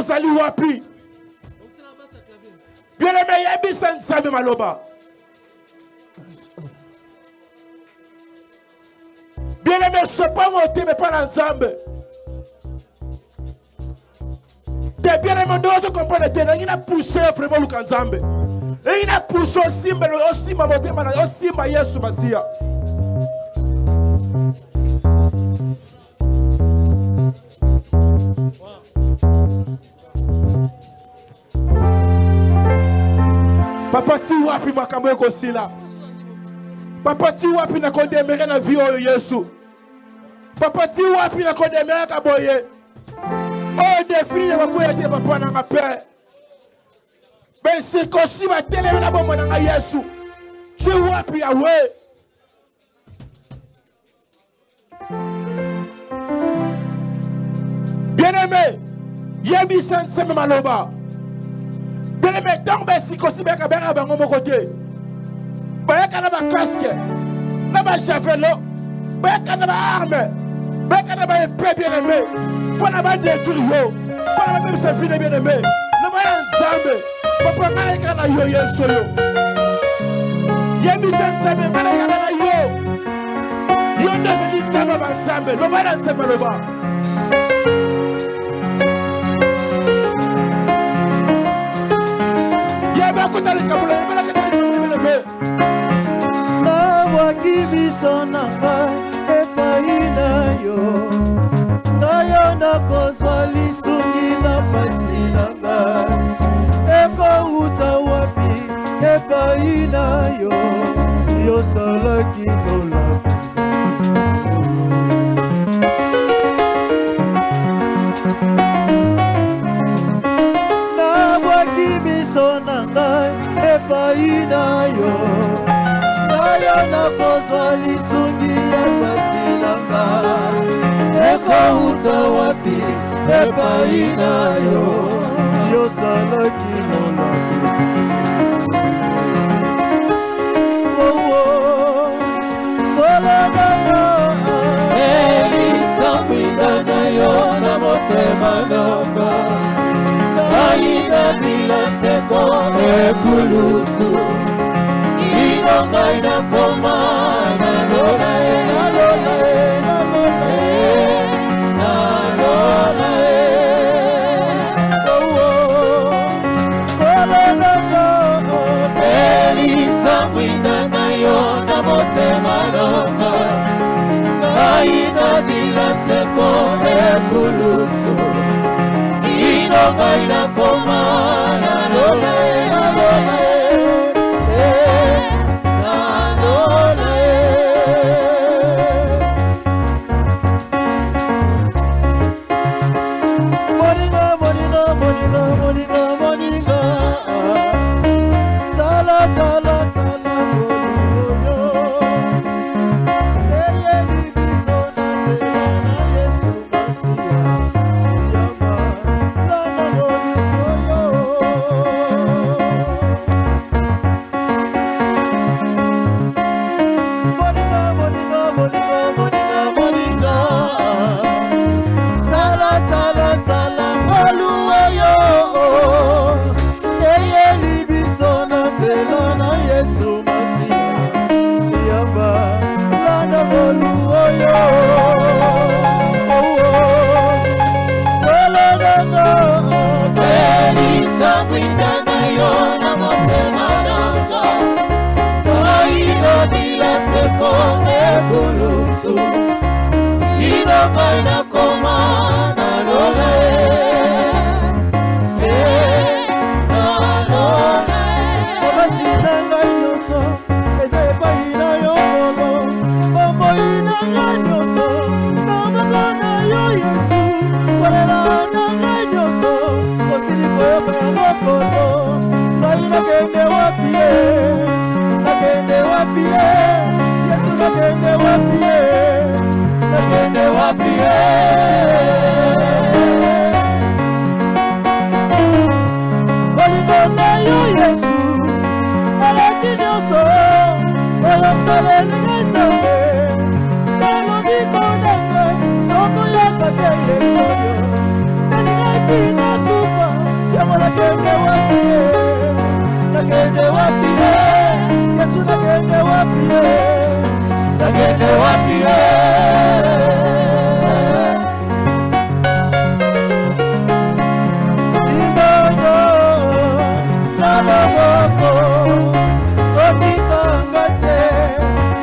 ozali wapi. Bien-aimé, yebisa nzambe maloba. Bien-aimé, c'est pas monter, mais pas l'ensemble. T'es bien-aimé, nous devons comprendre que il a poussé vraiment le kanzambe. Et il a poussé aussi, mais aussi ma monté, aussi ma yesu masia. Papa ti wapi makambo yako sila. Papa ti wapi na kodemere na vie oyo Yesu. Papa ti wapi na kodemere ka boye. Oh defini wakoya te papa na ngape. Ben sikosi ba teleme na bombo na Yesu. Ti wapi awe. Bien-aimé, yebi sanse me maloba. Bien-aimé, tant que sikosi ba kabera bango mo côté. Bayaka na ba casque, na ba javelot, bayaka na ba arme, bayaka na ba épée bien-aimé, pour na ba détruire, pour na ba même se finir bien-aimé. Na ba nzambe, papa malaka na yo Yesu yo. Yebi nzambe malaka na yo. Yo devenu nzambe ba nzambe, lo ba nzambe lo ba. Yeba kutali kabula, yeba kutali bien-aimé. Kibisona epai na yo nayo nakozwa lisungi na pasi na ngai ekouta wapi epai na yo yosalaki lola nabwaki miso na ngai epai na yo nakozwa lisungi ya pasi na ngai ekouta wapi epai na yo yosalaki lola kolagana elisa kwinda na yo na motema nanga kaina bila seko ekulusu ngai na koma na lola na lola na lola na lola oh kola na go elisa kwinda na yo na motema longa kaina bila seko ekulusu ngai na koma na lola na lola Yesu nakende wapi nakende wapi Simbango na loboko otikanga te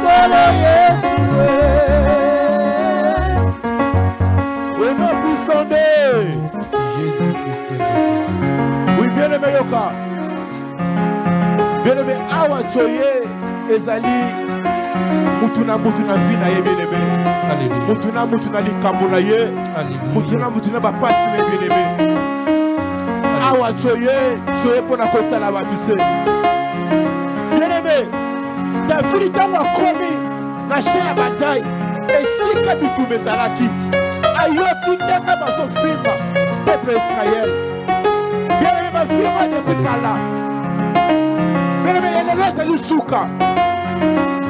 kolo Yesu Au nom puissant de Jésus-Christ. Oui, bien-aimé Yoka. Bien-aimé, awa tsoye ezali mutuna vi na ye bien-aimé. Alléluia. Mutuna likambo na ye. Alléluia. Mutuna bapasi na bien-aimé. Awa tsoye pona kotala batu se. Bien-aimé, David ntango akomi na champ ya bataille esika bitumba ezalaki ayoki ndenge bazofimba peuple Israël. Bien-aimé, bafimba depuis kala. Bien-aimé, lelo ezali suka.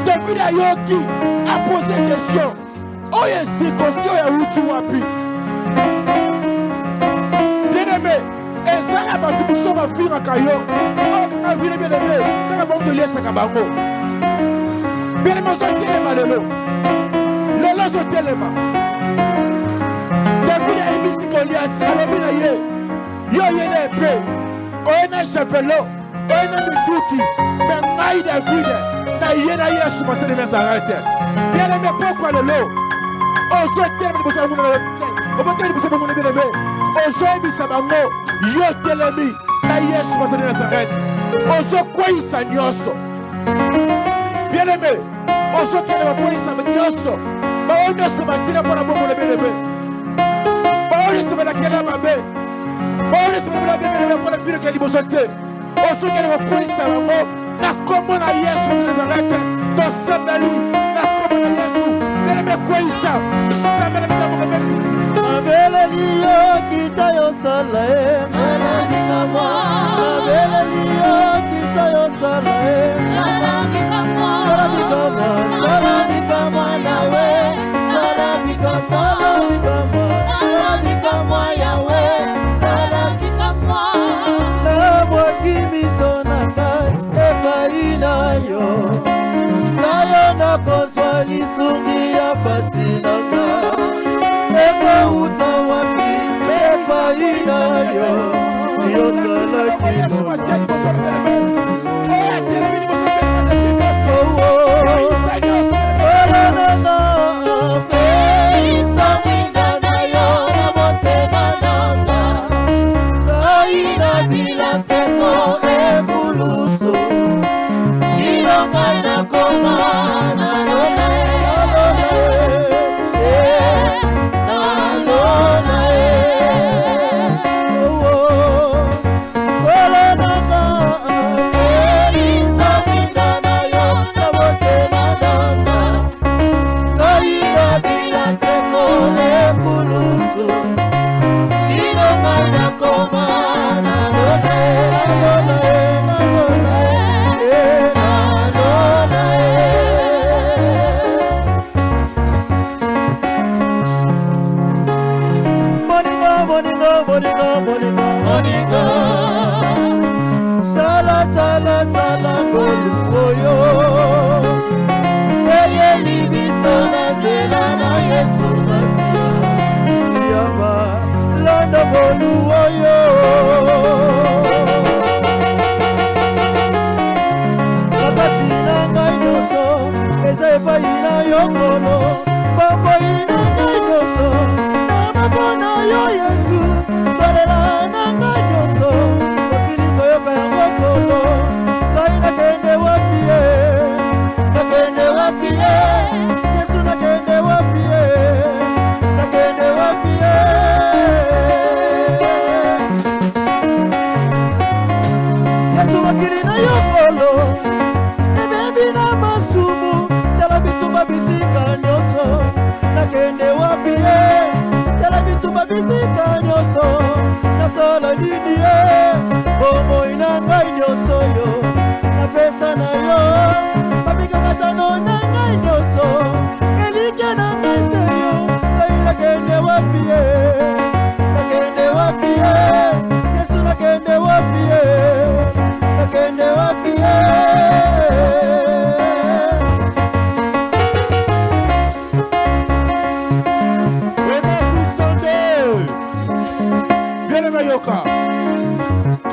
David ayoki apose question oyo esikosi oyo awuti wapi. Bien-aimé, eza ya bato biso bafingaka yo okanga vile bien-aimé kaka bango toliesaka bango. Bien-aimé, ozotelema lelo ozotelema. David ayebisi Goliath alobi na ye yo oye na epe oye na javelo oye na minduki me ngai David na ye na Yesu mase de Nazareth. Bien-aimé, pourquoi lelo ozotelema liboso ya bango obotelema liboso ya bango bien-aimé ozoyebisa bango yo telemi na Yesu mase de Nazareth ozokweyisa nyonso. Bien-aimé, ozotelema polisa nyonso baoyo nyonso batila mpona bongo na bien-aimé baoyo nyonso balakela mabe baoyo nyonso balakela bien-aimé mpona fileke ya liboso te ozokende kokweyisa bango na kombo na Yesu mase de Nazareth tosambeli na kombo na Yesu bien-aimé kweyisa sambela mikambo Abeleli yo kita yo sala Salamikama Abeleli yo kita yo sala Salamikama Salamikama nawe Salamikama yawe Salamikama Nabwaki miso nanga epai na yo Nayo nakozwa lisungi ya pasi nanga Eko utawapi epai na yo Yo salaki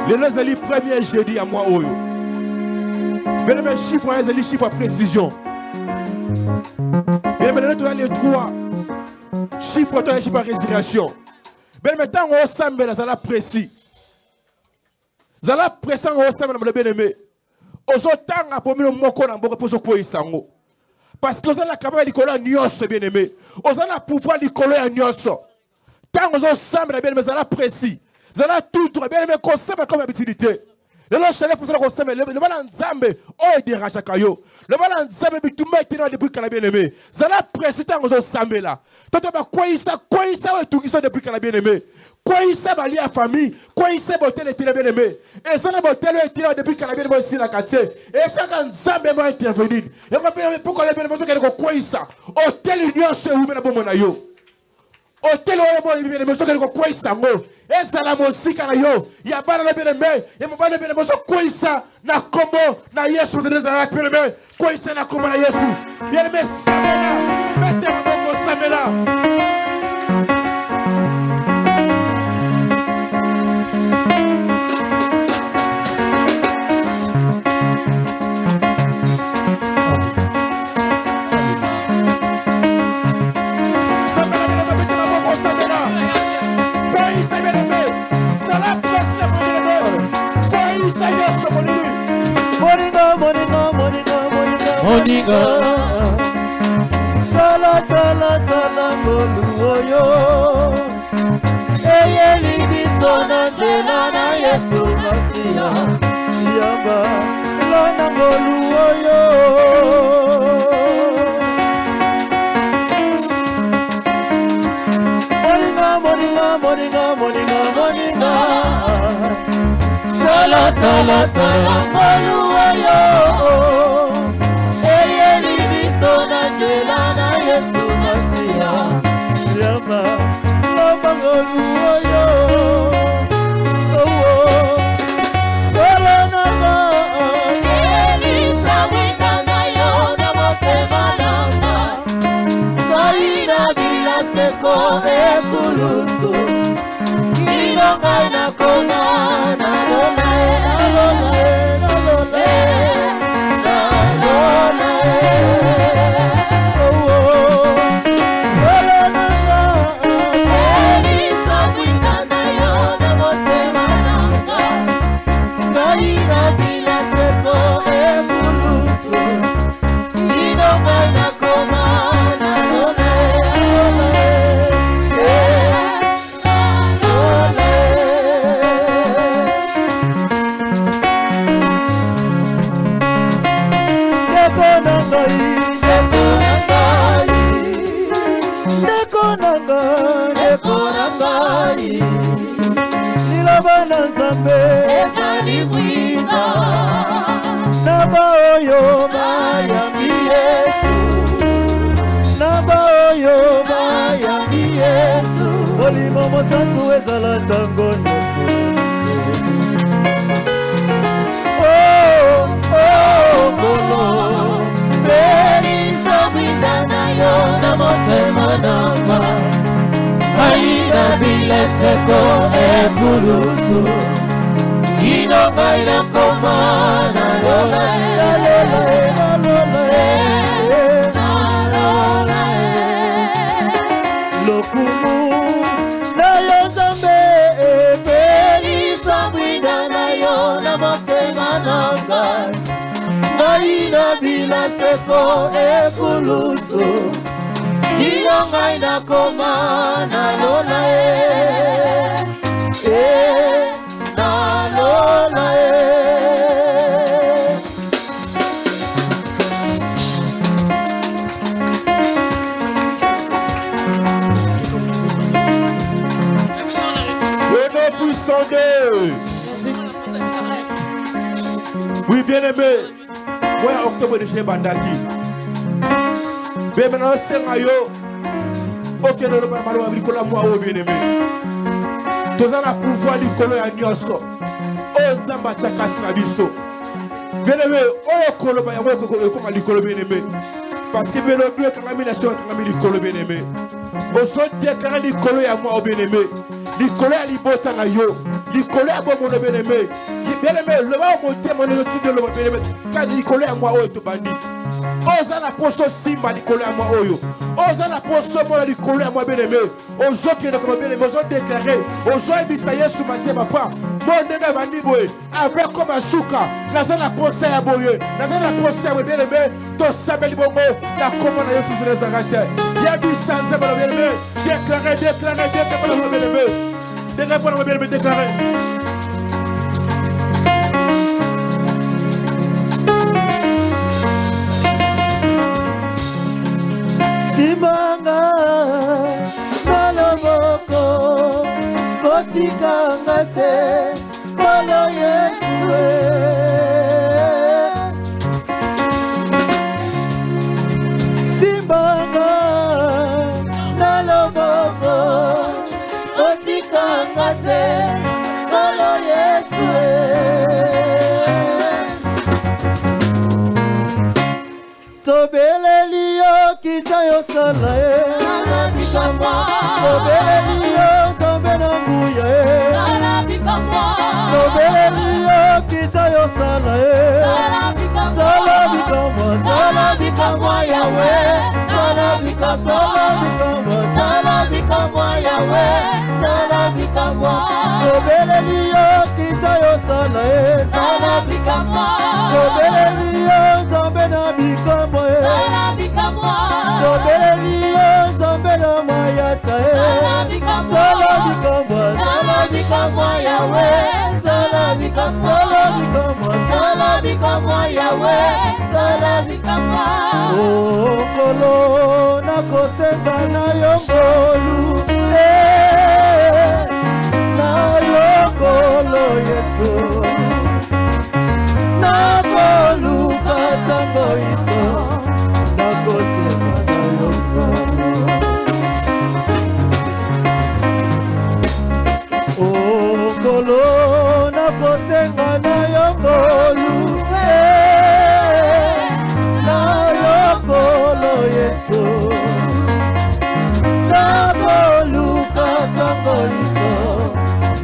Les les premier jeudi à moi. Mais les chiffres, les chiffres à précision. Mais les trois chiffres, les chiffres à résignation. Mais maintenant, on s'en met dans la précis. Dans la précis, on s'en met dans le bien-aimé. Autant à pour le mot qu'on a pour se quoi isango. Parce que vous avez la caméra de la nuance, bien-aimé. Vous avez le pouvoir de la nuance. Tant que vous avez bien-aimé, vous avez précis. Vous avez tout, bien-aimé, comme habitude. Le chalet pour ça qu'on s'aime, le mal ensemble, oh dérange à caillou. Le mal ensemble, mais tout le monde depuis qu'elle a bien aimé. Ça l'a précédent aux ensemble là. Toi tu vas quoi ça, tout qui sont depuis qu'elle a bien aimé. Quoi ça va lier à famille, quoi ça va tel et bien aimé. Et ça n'a pas tel et tel depuis qu'elle a bien aimé aussi la quartier. Et ça quand ensemble va intervenir. Et pourquoi elle a bien aimé qu'elle quoi ça. Oh telle union c'est où mais la bonne monayo. Oh telle où bien aimé qu'elle quoi ça mo. Et ça la musique à yo, il y a pas la bien-aimé, il m'a pas la bien-aimé, quoi ça, na combo, na Yesu, c'est la bien-aimé, quoi ça, na combo, na Yesu, bien-aimé, Samela, mettez-moi mon Samela. Moninga Tala tala tala ngoluoyo Eye libiso na nzela na Yesu Masia Yamba lona ngoluoyo Moninga moninga moninga moninga moninga Tala tala tala ngoluoyo Zelana Yesu Masia Yama Lama Ngoluoyo Oh Golana Ma Elisa Mwindana Yo Namotema Lama Kaina Bila Seko Ekulusu Ilonga Ina Koma Nalonae Nalonae Nalonae Nabaoyo bayambi Yesu Nabaoyo bayambi Yesu Olimo mosantu ezala tango nyonso Oh, oh, kolo Belisa mwindana yo na motema nanga Aina bileseko ekulusu Inonga ina koma na lola na lola na lola na lola Lokumu na yo zambe Belisa mwinda na yo na motema nanga Maina bila seko ekulusu Inonga ina koma na lola na lola Le nom puissant Dieu. Oui, bien-aimé. Moi, octobre de chez Bandaki. Mais maintenant, c'est un yo. Ok, nous ne pouvons pas dire que la moi, bien-aimé. Tous en a pouvoir du colo à Nyonso. Oh, Zamba Chakasi na biso. Bien-aimé, oh, colo ba yawo ko ali colo bien-aimé. Parce que bien le quand la nation quand la colo bien-aimé. Au son de quand ali colo ya moi bien-aimé. likolo ya libota na yo, likolo ya bomona bien-aimé. Bien-aimé, le va monter mon étude le bien-aimé. Quand likolo ya moi oyo to bandi. Oza na poso simba likolo ya moi oyo. Oza na poso mona likolo ya moi bien-aimé. Ozo qui est comme bien-aimé, ozo déclarer, ozo ebisa Yesu masie papa. Mon ndenge bandi boye, avec comme asuka, naza na poso ya boye, naza na poso ya bien-aimé, to sabeli bongo, na komona Yesu zile zangate. Yebisa nzeba bien-aimé, déclarer pour le bien-aimé. Déclarer pour le bien-aimé, déclarer. Simanga na loboko kotikanga te kolo Yesu Simanga na loboko kotikanga te kolo Yesu Tobeleli yo kita yo sala Sala bikamwa Tobeleli yo zambe na nguya Sala bikamwa Tobeleli yo kita yo sala Sala bikamwa Sala bikamwa yawe Sala bikamwa yawe Sala bikamwa Tobeleli yo kita yo sala Sala bikamwa Tobeleli yo zambe na bikamwa Sala bikamwa Tobeleli yo zambe na mayata Sala bikamwa yawe Sala bikamwa yawe Sala bikamwa Oh kolo na kosenga na yongolu na yokolo Yesu na koluka tango iso na kosenga na yongolu Oh kolo na kosenga na yongolu na yokolo Yesu na koluka tango iso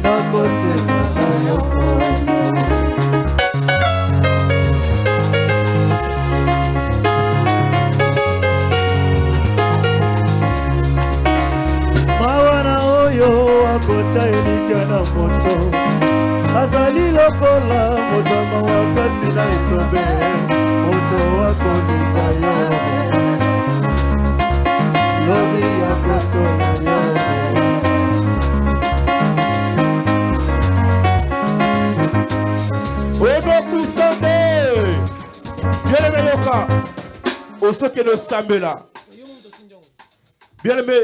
na kosenga na yongolu akota elika na moto azali lokola motama wakati na isombe moto wako lika yo lobi ya koto yo Obo kusande bien-aimé yoka osoke no sambela bien-aimé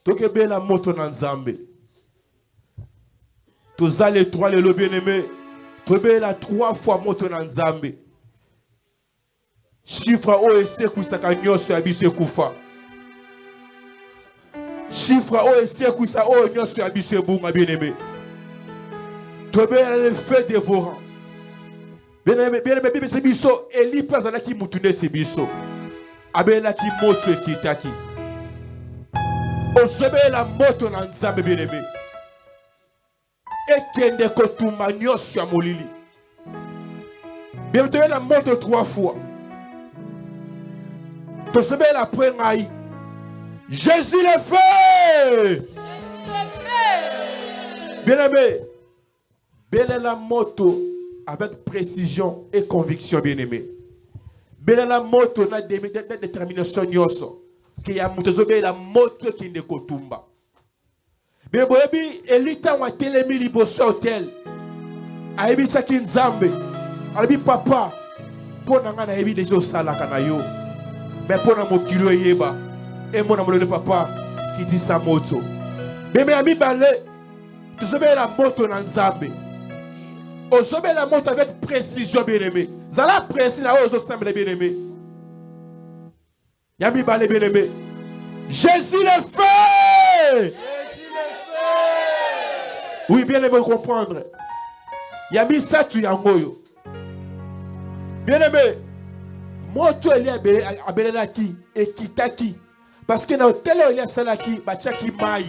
tokebela moto na nzambe tozale 3 lelo bien-aimé tobela 3 fois moto na nzambe chiffre o esekusaka nyonso ya biso ekufa chiffre o esekusa o nyonso ya biso ebunga bien-aimé tobela le feu dévorant bien-aimé bibese biso eli mpe azalaki mutu neti biso abelaki moto ekitaki ozobela moto na nzambe bien-aimé ekende kotumba nyonso ya molili bien tobela moto 3 fois tozobela après ngai Jésus le fait bien-aimé belela moto avec précision et conviction bien-aimé belela moto na détermination nyonso ki ya mutezobe la moto ki ndeko tumba bien boyebi elita wa telemi liboso hotel ayebi saki nzambe alabi papa pona nga na yebi dejo salaka na yo mais pona mokilo yeba e mona molele papa ki di sa moto bien mais ami balé tuzobe la moto na nzambe ozobe la moto avec précision bien-aimé zala précis na ozo semble bien-aimé Yami balé bien-aimé. Jésus le fait. Jésus le fait. Oui, bien-aimé, comprendre. Yami satu yangoyo. Bien-aimé. Moto eli abelelaki ekitaki. Parce que na hôtel eli salaki bachaki mai.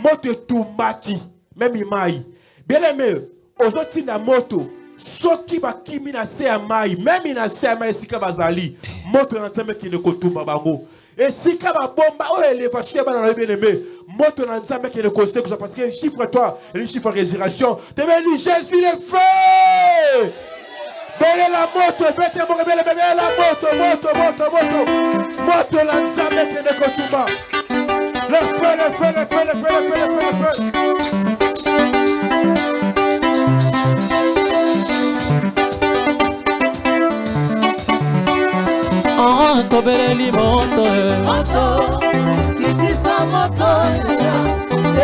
moto etumaki même imai bien aimé ozoti na moto soki bakimi na se ya mai même na se ya mai esika bazali moto na nzambe kende kotumba bango esika babomba oyo élévation bana na bien aimé moto na nzambe kende kosekisa parce que chiffre toi le chiffre résurrection te dit Jésus le feu belle la moto bête mo belle la moto moto la nzambe kende kotumba le feu tobeleli moto kitisa moto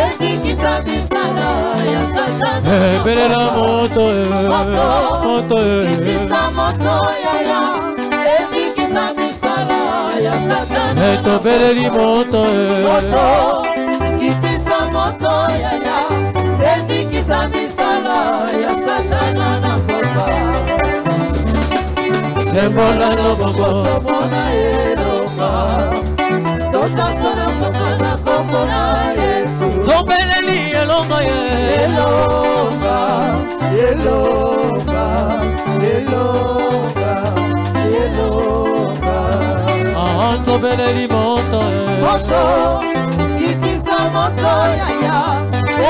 esikisa misala ya satana belela moto kitisa moto esikisa misala ya satana tobeleli moto kitisa moto esikisa misala ya satana na mboka sembola loboko tomona elonga totatona komona komona Yesu tobeleli elonga tobeleli moto kitisa moto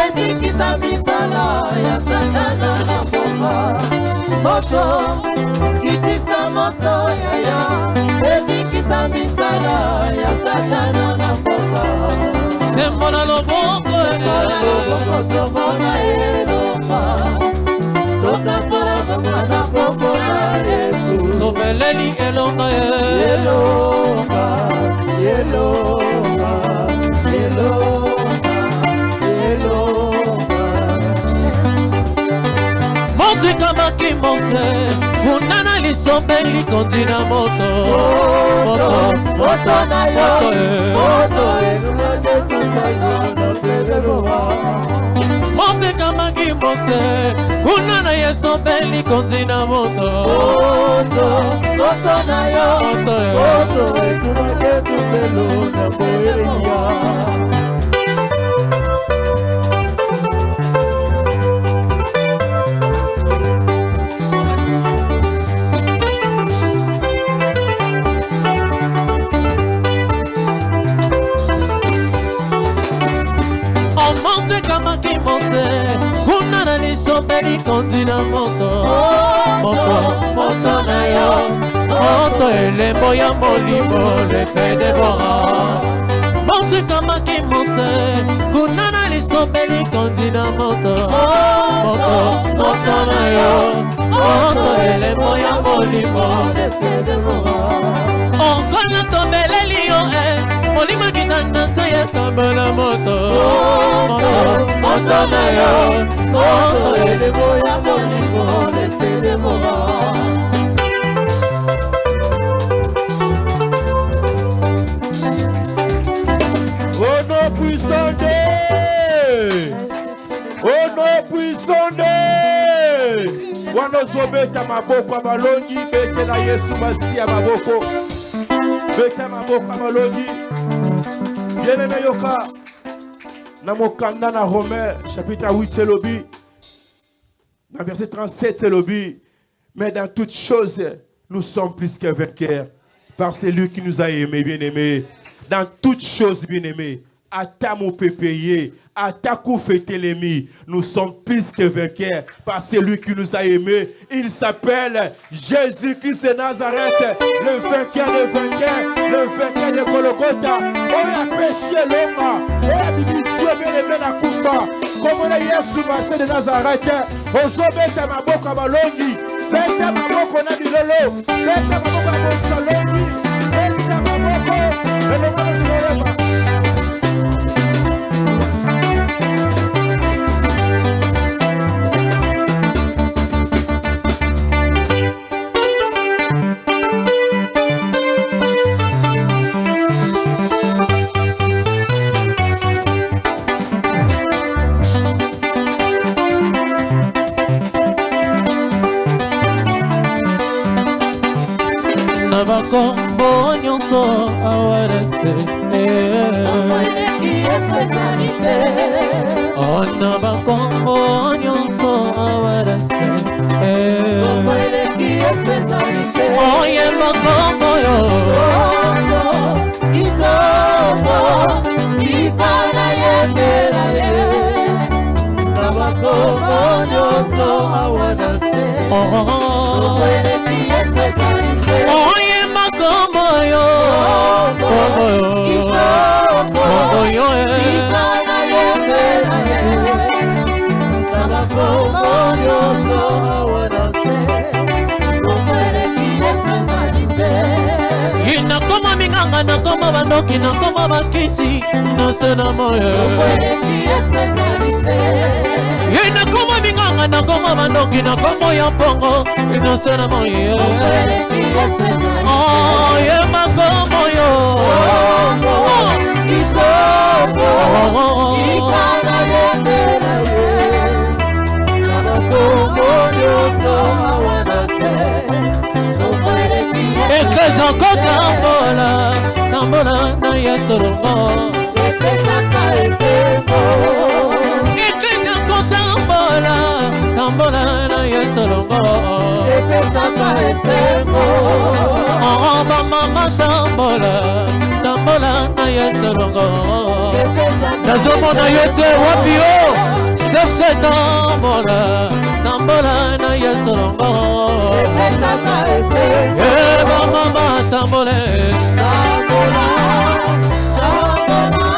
esikisa misala ya satana na mboka moto kitisa moto esikisa misala ya satana na mboka sembola loboko tomona elonga totatona komona komona Yesu tobeleli elonga moto ekamaki mose kunana lisombeli kontina moto na yo moto moto ekamaki mose kunana yesombeli kontina moto na yo moto etumaketubelo na boelia moto ekamaki mose kunana lisombeli kontina moto na yo moto elembo ya molimo lefe debora moto ekamaki mose kunana lisombeli kontina moto na yo moto elembo ya molimo lefe debora ongola tobeleli yo molimo kitana se ya tombela moto na yo moto elembo ya molimo lefe debora Au nom puissant de wanozobeta maboko abalongi bete na Yesu Masiya maboko beta maboko abalongi bien-aimé yoka na mokanda na Romains chapitre 8 c'est lobi dans verset 37 c'est lobi mais dans toutes choses nous sommes plus que vainqueurs par celui qui nous a aimés bien-aimés. Dans toutes choses, bien-aimés, à ta mon pépéé, à ta coup fêter l'ennemi, nous sommes plus que vainqueurs par celui qui nous a aimés. Il s'appelle Jésus-Christ de Nazareth, le vainqueur des vainqueurs, le vainqueur de Golgotha. On a péché l'homme, on a division bien-aimé la coupa. Comme on a Yesu Masiya de Nazareth, on s'obéit ma boca à balongi, bête ma boca on a dit lolo, bête ma boca à salongi, bête ma boca. Bakombo nyonso awarese Yesu ezali te. Ona bakombo nyonso awarase. Kombo eleki Yesu ezali te. Oye bakombo yo. Kitoko ikana yendela ye. Na bakombo nyonso awarase. Kombo eleki Yesu ezali te. Oye bakombo yo. Kombo yo. Kombo yo. Ikana yendela ye. Na bakombo nyonso awarase. Kombo eleki Yesu ezali te. Nakoma minganga, nakoma bandoki, nakoma bakisi, nasena moyo. Nakoma minganga, nakoma bandoki, nakoma ya pongo, nasena moyo. Oh, ye makomo yo. Ikana yendela ye. Nabakombo nyonso awanase. Eklesa kotambola, tambola na yesorongo. Epesaka esengo. Eklesa kotambola, tambola na yesorongo. Epesaka esengo. Oh, mama tambola, tambola na yesorongo. Nazomona yete wapio, sefse tambola, tambola na yesorongo. Epesaka esengo. Eba mama tambole. Tambola, tambola,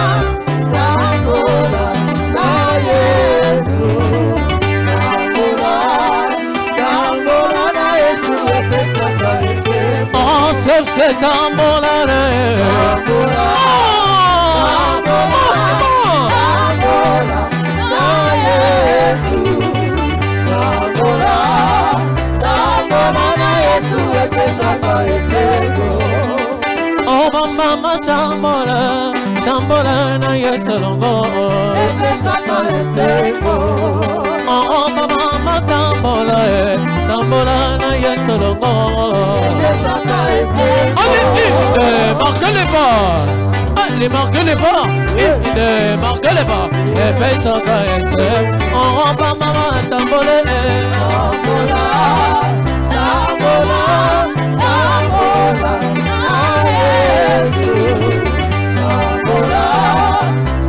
tambola na Yesu. Tambola, tambola na Yesu. Epesaka esengo. Oh, sefse tambola re. Tambola, tambola na Yesu. Tambola, tambola na Yesu. Epesaka esengo. Oh, mama tambola, tambola na yesolongo. Epesaka esengo. Oh, mama tambola, tambola na yesolongo. Epesaka esengo. Allez, marquez les pas. Allez, marquez les pas. Marquez les pas. Epesaka esengo. Oh, mama tambola. Tambola, tambola, tambola na Yesu. Tambola,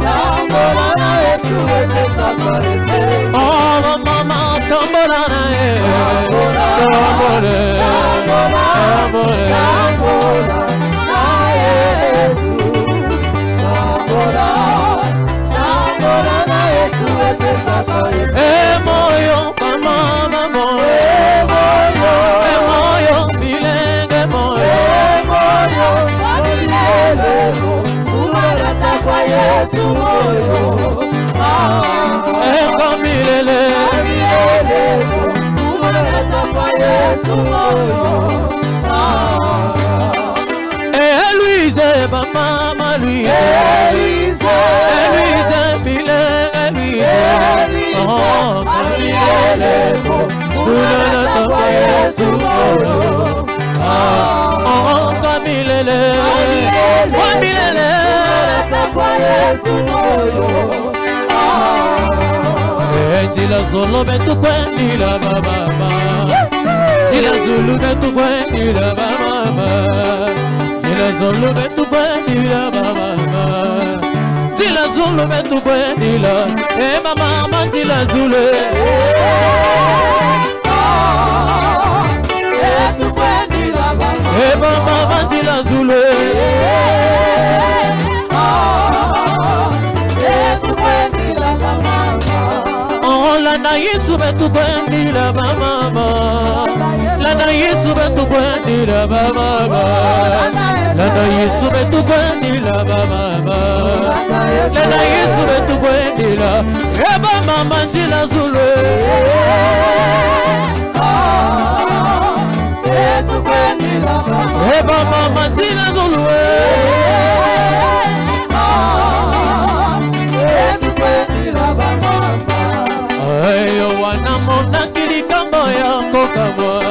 tambola na Yesu. Epesaka esengo. Oh, mama tambola na Tambola, tambola, tambola na Yesu. Tambola, tambola na Yesu. Epesaka esengo. moyo, mama moyo. Moyo, bilenge moyo. Moyo, kamileleko, umarata kwa Yesu moyo. Kamilele. Kamileleko, umarata kwa Yesu moyo. Louise, mama Louise. Louise, bilenge Louise. Oh, Kamileleko, umarata kwa Yesu moyo. Oh, kamilele. Kamilele. Umarata kwa Yesu moyo. Tila solo betu kwendila baba. Tila zulu betu kwendila baba. Tila solo betu kwendila baba. Tila zulu betu kwendila. Mama tila zulu. Betu kwendila baba. Mama tila zulu. Betu kwendila baba. Lana Yesu betu kwendila mama. Lana Yesu betu kwendila mama. Lana Yesu betu kwendila mama. Lana Yesu betu kwendila. Eba mama tila zulu. Betu kwendila baba. Eba mama tila zulu. Betu kwendila baba. Ayo wana monaki likambo ya kokamwa.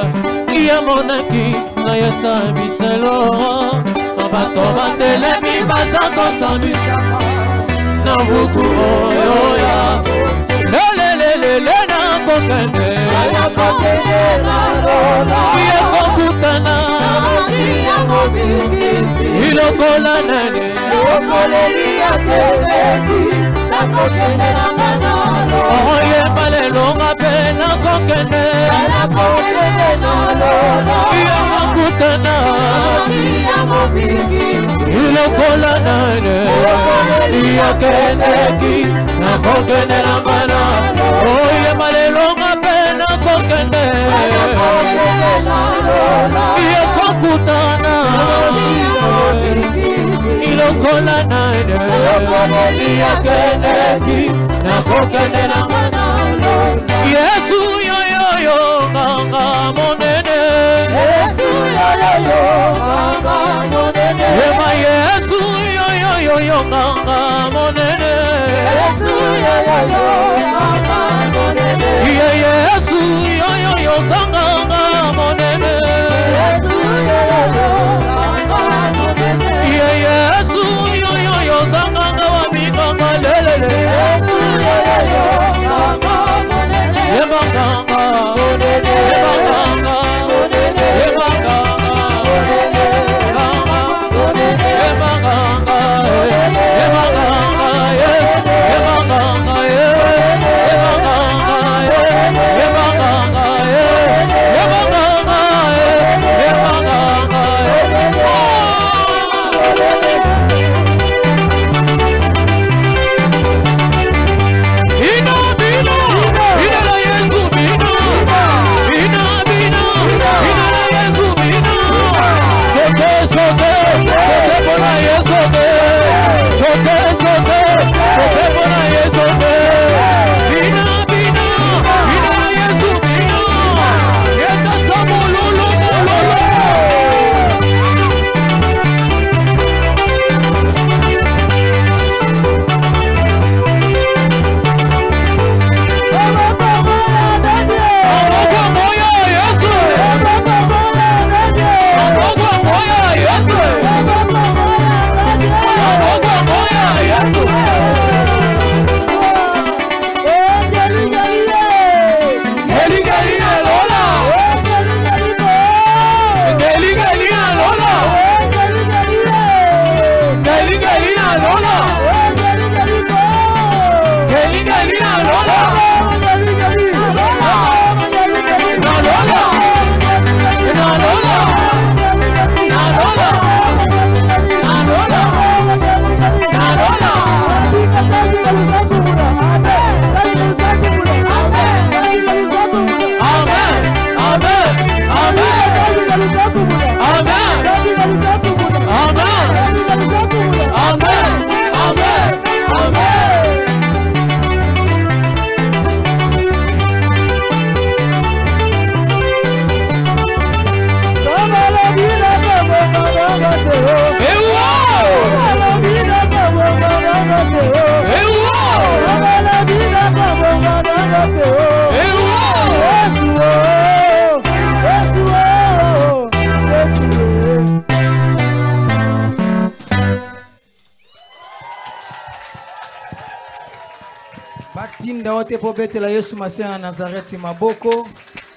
Iya monaki na ya sabiselo. Bato batelemi baza kosambisa. na buku oyoya lelelelele na kokende ye kokutana ilokola nene oye malelonga pe na kokende ye kokutana ilokola nene iyakendeki na kokende na mana oye malelonga pe na kokende ye kokutana ilokola nene iyakendeki na kokende na mana Yesu yoyoyo nganga monene Yesu yoyoyo nganga monene Ema Yesu yoyoyo nganga monene Yesu yoyoyo nganga monene Yesu yoyoyo nganga monene Yesu yoyoyo nganga monene Yesu yoyoyo nganga wa miganga lelele Yesu yoyoyo nganga monene Emaganga monene Emaganga monene Emaganga monene Emaganga Emaganga Emaganga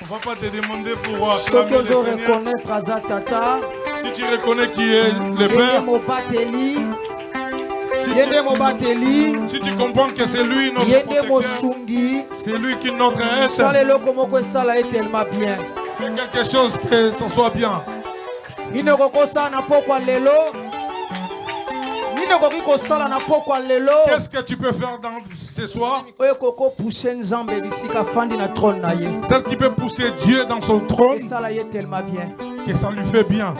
On va pas te demander pour acclamer le Seigneur. Si tu reconnais qui est le Père, si tu comprends que c'est lui notre protecteur, c'est lui qui est notre être, fais quelque chose que ça soit bien. Qu'est-ce que tu peux faire dans ce soir? Celle qui peut pousser Dieu dans son trône, que ça lui fait bien.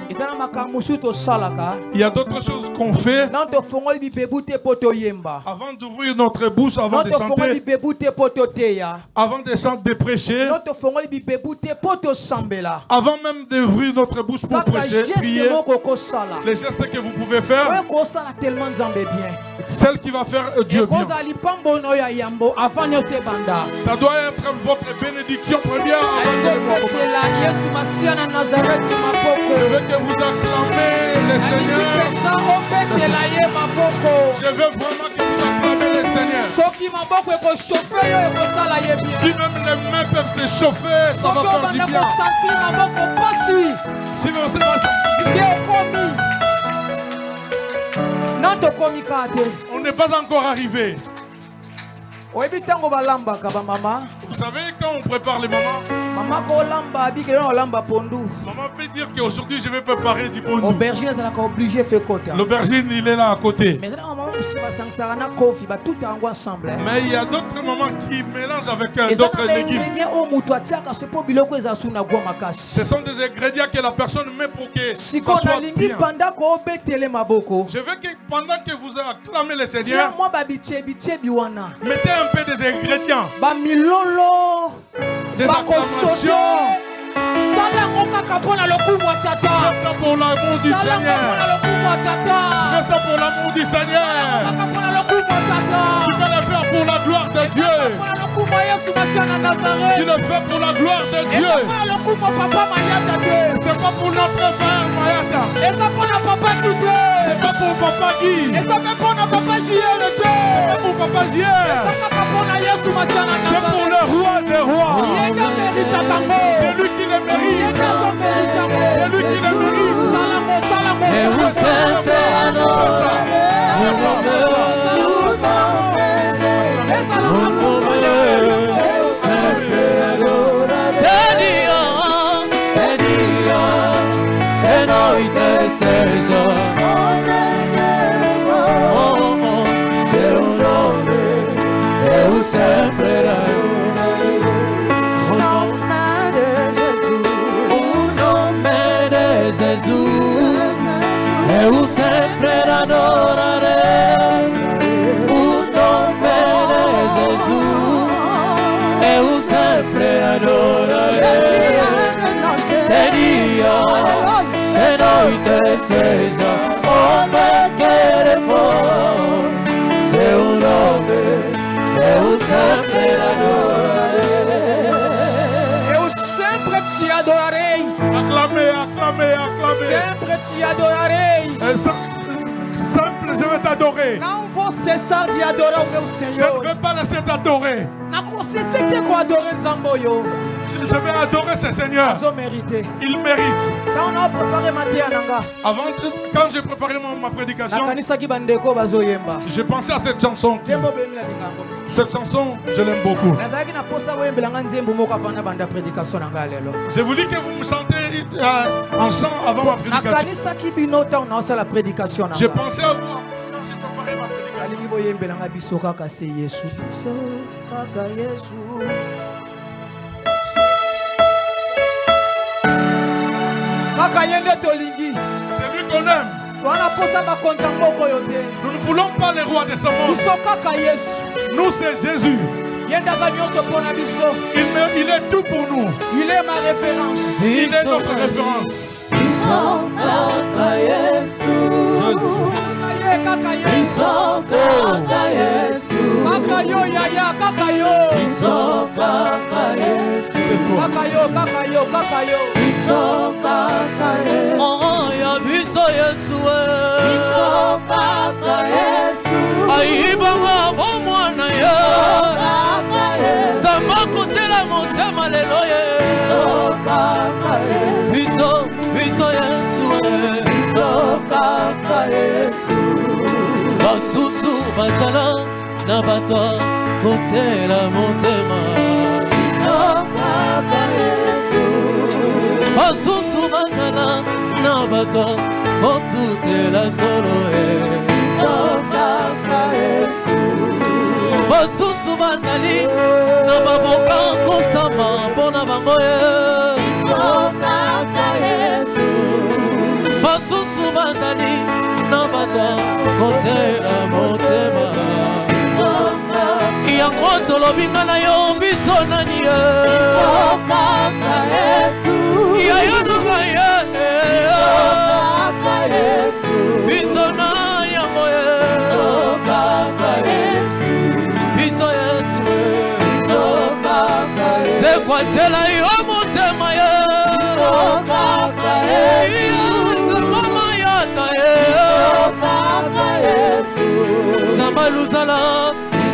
Il y a d'autres choses qu'on fait avant d'ouvrir notre bouche, avant de chanter, avant de prêcher, avant même d'ouvrir notre bouche pour prêcher, prier. Les gestes que vous pouvez faire, celle qui va faire Dieu bien. Ça doit être votre bénédiction première avant de voir. Je veux que vous acclamez le Seigneur. Je veux vraiment que vous acclamez Seigneur. Si même les mains peuvent se chauffer, ça va faire du bien. Si vous on n'est pas encore arrivé. Vous savez, quand on prépare les mamans, maman peut dire qu'aujourd'hui je vais préparer du pondou. L'aubergine, il est là à côté. Mais il y a d'autres mamans qui mélangent avec d'autres légumes. Ce sont des ingrédients que la personne met pour que ça soit bien. Je veux que pendant que vous acclamez le Seigneur, mettez un peu des ingrédients. Des acclamations. Fais ça pour l'amour du Seigneur. Fais ça pour l'amour du Seigneur. Tu peux le faire pour la gloire de Dieu. Tu le fais pour la gloire de Dieu. C'est pas pour notre père Mayata. C'est pas pour papa Guy. C'est pas pour papa JL. C'est pour le roi des rois. C'est lui qui le mérite. C'est lui qui le mérite. Et vous êtes sempre o nome de Jesus, eu sempre adorarei o nome de Jesus, eu sempre adorarei de dia, de noite seja onde querer for, seu nome eu sempre adorarei. Eu sempre te adorarei. Acclamez, acclamez, acclamez. Sempre te adorarei. Simple, je vais t'adorer. Não vou cessar de adorar o meu Je Senhor. ne vais pas laisser t'adorer. Je vais adorer ce Seigneur. Il mérite. Avant, quand j'ai préparé ma prédication, j'ai pensé à cette chanson. Cette chanson, je l'aime beaucoup. J'ai voulu que vous me chantez en chant avant ma prédication. J'ai pensé à vous quand j'ai préparé ma prédication. C'est lui qu'on aime. Nous ne voulons pas les rois de ce monde. Nous, c'est Jésus. Il est tout pour nous. Il est ma référence. Il est notre référence. Oh, ya biso Yesu, ayibanga bomwana ye, zamba kutela motema lelo ye, biso Yesu, basusu bazala na batwa kotela motema, basusu bazala na batwa kotela tolo basusu bazali na baboka kosama mpona bango ye, basusu bazali na batwa kotela motema, yango tolobinga na yo biso nani ye, yayo nanga ye, biso na yango ye, biso Yesu, zekwatela yo motema ye, mama yata ye, zamba luzala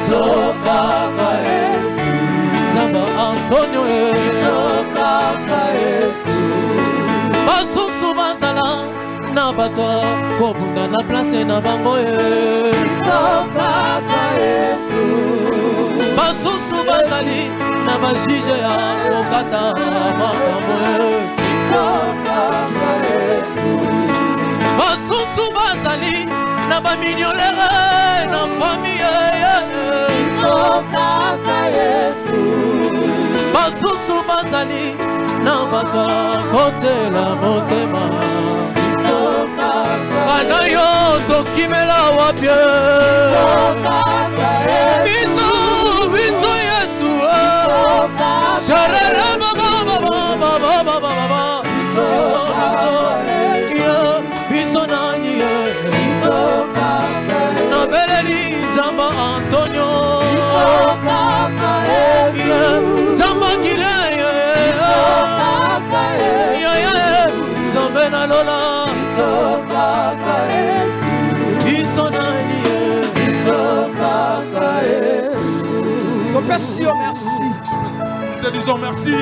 Kaka Yesu Zamba Antonio Kaka Yesu basusu bazala na bato kobunda na place na bango Kaka Yesu basusu bazali na bajije ya kokata makambo Kaka Yesu basusu bazali na bamignolere na famille Kaka Yesu basusu bazali na bato kotela motema kana yo tokimela wapye biso biso Yesu sharara baba biso nani na beleli Zamba Antonio Zamba Gile Zambe na Lola Kaka Yesu biso nani Kaka Yesu Merci, merci. Nous te disons merci.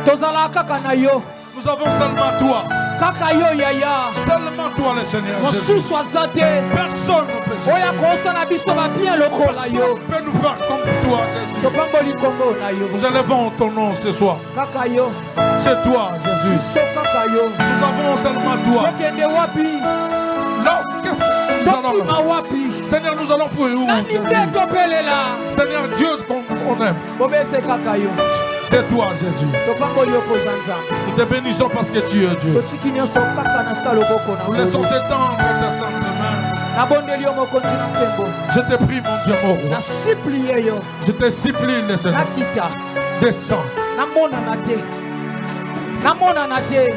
Tozala kaka na yo. Nous avons seulement toi. Kaka yo yaya. Seulement toi le Seigneur. Mosusu azate. Personne ne peut Oya kosala biso ba bien lokola yo. nous faire comme toi, Jésus. Topamboli kombo na yo. Nous élevons ton nom ce soir. Kaka yo. C'est toi, Jésus. So kaka yo. Nous avons seulement toi. Tokende wapi? Non, qu'est-ce que nous allons Tokima faire? wapi? Seigneur, nous allons fouiller où? Nani nde topelela? Seigneur Dieu qu'on aime. Bobese kaka yo. C'est toi, Jésus. Topamboli okozanza. Nous te bénissons parce que tu es Dieu. Totiki nyonso kaka na sala loboko na Nous laissons ce temps entre tes saintes mains. nabondeli yo mokonzi na nkembo. Je te prie, mon Dieu, mon roi. Nasiplie yo. Je te supplie, le Seigneur. Nakita. Descends. Namonana te. Namonana te.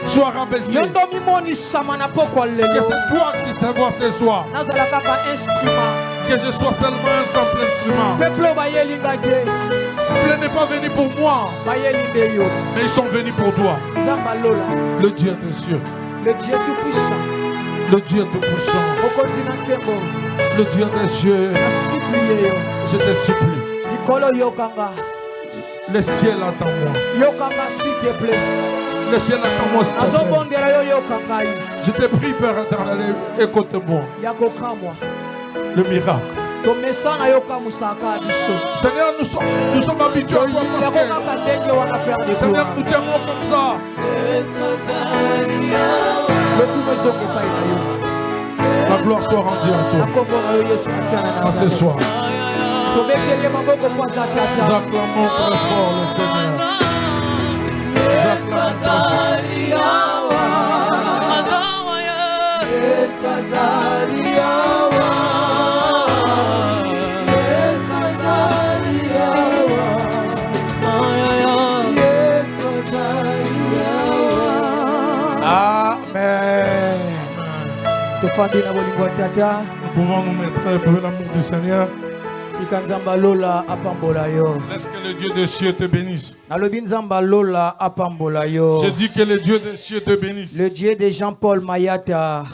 Sois rabaissé. Yo ndo mimonisama na pokwa Que lelo. c'est toi qui te vois ce soir. Nazala kaka instrument. Que je sois seulement un simple instrument. Peuple bayeli nga te. Le peuple n'est pas venu pour moi, Bayeli nde yo. mais ils sont venus pour toi. Nzamba lola. Le Dieu des cieux, Le Dieu tout puissant. le Dieu tout-puissant, Mokonzi na nkembo. le Dieu des cieux. Nasiplie yo. Je te supplie. Likolo yokanga. Le ciel attend moi. Yokanga s'il te plaît. Le ciel attend moi. s'il te plaît. Nazobondela yo yokanga yo. Je te prie, Père éternel, écoute-moi. Yakokamwa. Le miracle. Tomesana yokamusaka biso. Seigneur, nous sommes habitués à toi parce Yakokaka ndenge wana père de que, Seigneur, gloire. nous t'aimons comme ça. Lokumu ezonga epai na yo. La gloire soit rendue à Na toi. kombo na yo Yesu Masiya na À ce Nazareth. soir. Tobekeli maboko kwanza Nous tata. acclamons très fort le Seigneur. Nous acclamons très fort. azawa ye Yesu azali awa Yesu azali awa Yesu azali awa Amen. Tofandi na bolingo ya tata. Nous pouvons nous mettre pour l'amour du Seigneur. Tika nzamba lola apambola yo. Laisse que le Dieu des cieux te bénisse. Nalobi nzamba lola apambola yo. Je dis que le Dieu des cieux te bénisse. Le Dieu de Jean-Paul Mayata.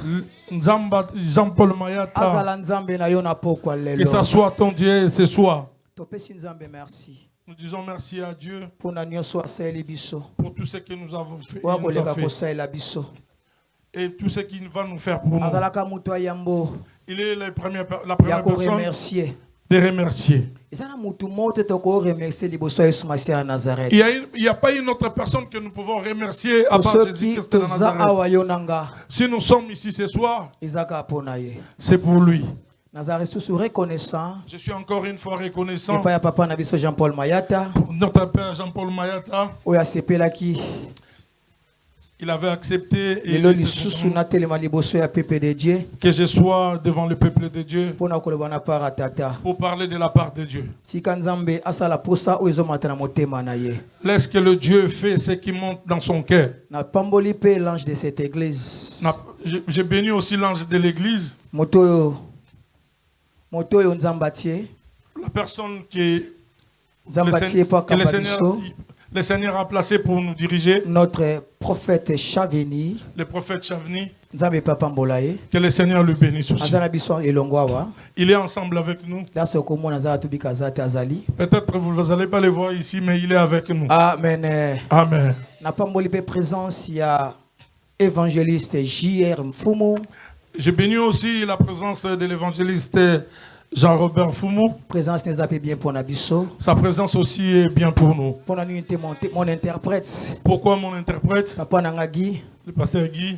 Nzamba, Jean-Paul Mayata. Azala nzambe na yo na pokwa Que lelo. ça soit ton Dieu ce soir. Topesi nzambe merci. Nous disons merci à Dieu Pona nyonso asali biso. pour tout ce que nous avons fait. Wa Il nous a koleka fait. kosalela biso. Et tout ce qu'il va nous faire pour nous. Azalaka mutu ayambo. Il est la Ya première ko personne remercier. de remercier. Ezana mutu moto toko remercier liboso Yesu Masiya na Nazareth. Il n'y a pas une autre personne que nous pouvons remercier à part Soki Jésus-Christ de toza Nazareth. awa yo nanga. Si nous sommes ici ce soir, Ezaka pona ye. c'est pour lui. Nazareth sous reconnaissant. Je suis encore une fois reconnaissant Et pas ya papa na biso Jean-Paul Mayata. pour notre Père Jean-Paul Mayata. Oya sepelaki. Il avait accepté et Lelo lisusu na telema liboso ya pepe de Dieu. que je sois devant le peuple de Dieu Pona koloba na para tata. pour parler de la part de Dieu. Tika nzambe asala posa oyo ezomata na motema na ye. Laisse que le Dieu fait ce qui monte dans son cœur. Na pamboli pe l'ange de cette église. J'ai béni aussi l'ange de l'église, Moto oyo nzambatie. la personne qui Nzambatie pa que kambabiso. le Seigneur a placé pour nous diriger, Notre prophète Chaveni. le prophète Chavni. Que le Seigneur le bénisse aussi. Il est ensemble avec nous. Peut-être vous n'allez pas le voir ici, mais il est avec nous. Amen. Amen. Na pamboli pe présence, il y a évangéliste J.R. Mfumu. Je bénis aussi la présence de l'évangéliste Jean-Robert Fumu. Présence nous a fait bien pour Nabiso. Sa présence aussi est bien pour nous. Pour mon interprète. Pourquoi mon interprète? Papa Nangagi. Le pasteur Guy.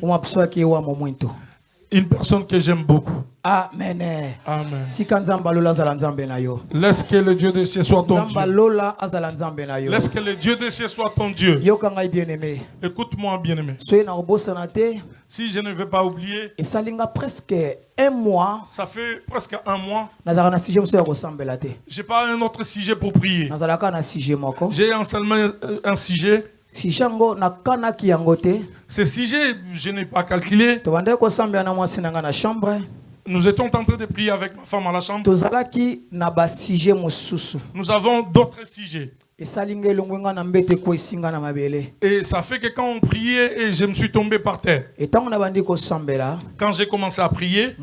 Une personne que j'aime beaucoup. Amen. Amen. Si kanzamba lola zalanzambe na yo. Laisse que le Dieu de cieux soit ton Dieu. Lola azalanzambe na yo. Laisse que le Dieu de cieux soit ton Dieu. Yo kangai bien-aimé. Écoute-moi bien-aimé. Soyez na obosanate. Si je ne vais pas oublier. Et ça linga presque un mois. Ça fait presque un mois. Nazara na sujet mso ressemble te. J'ai pas un autre sujet pour prier. Nazara ka na sujet moko. J'ai seulement un sujet. Si jango na kana ki yangote. Ce sujet, je n'ai pas calculé. Nous étions en train de prier avec ma femme à la chambre. Nous avons d'autres sujets. Et ça fait que quand on priait, et je me suis tombé par terre. Quand j'ai commencé à prier,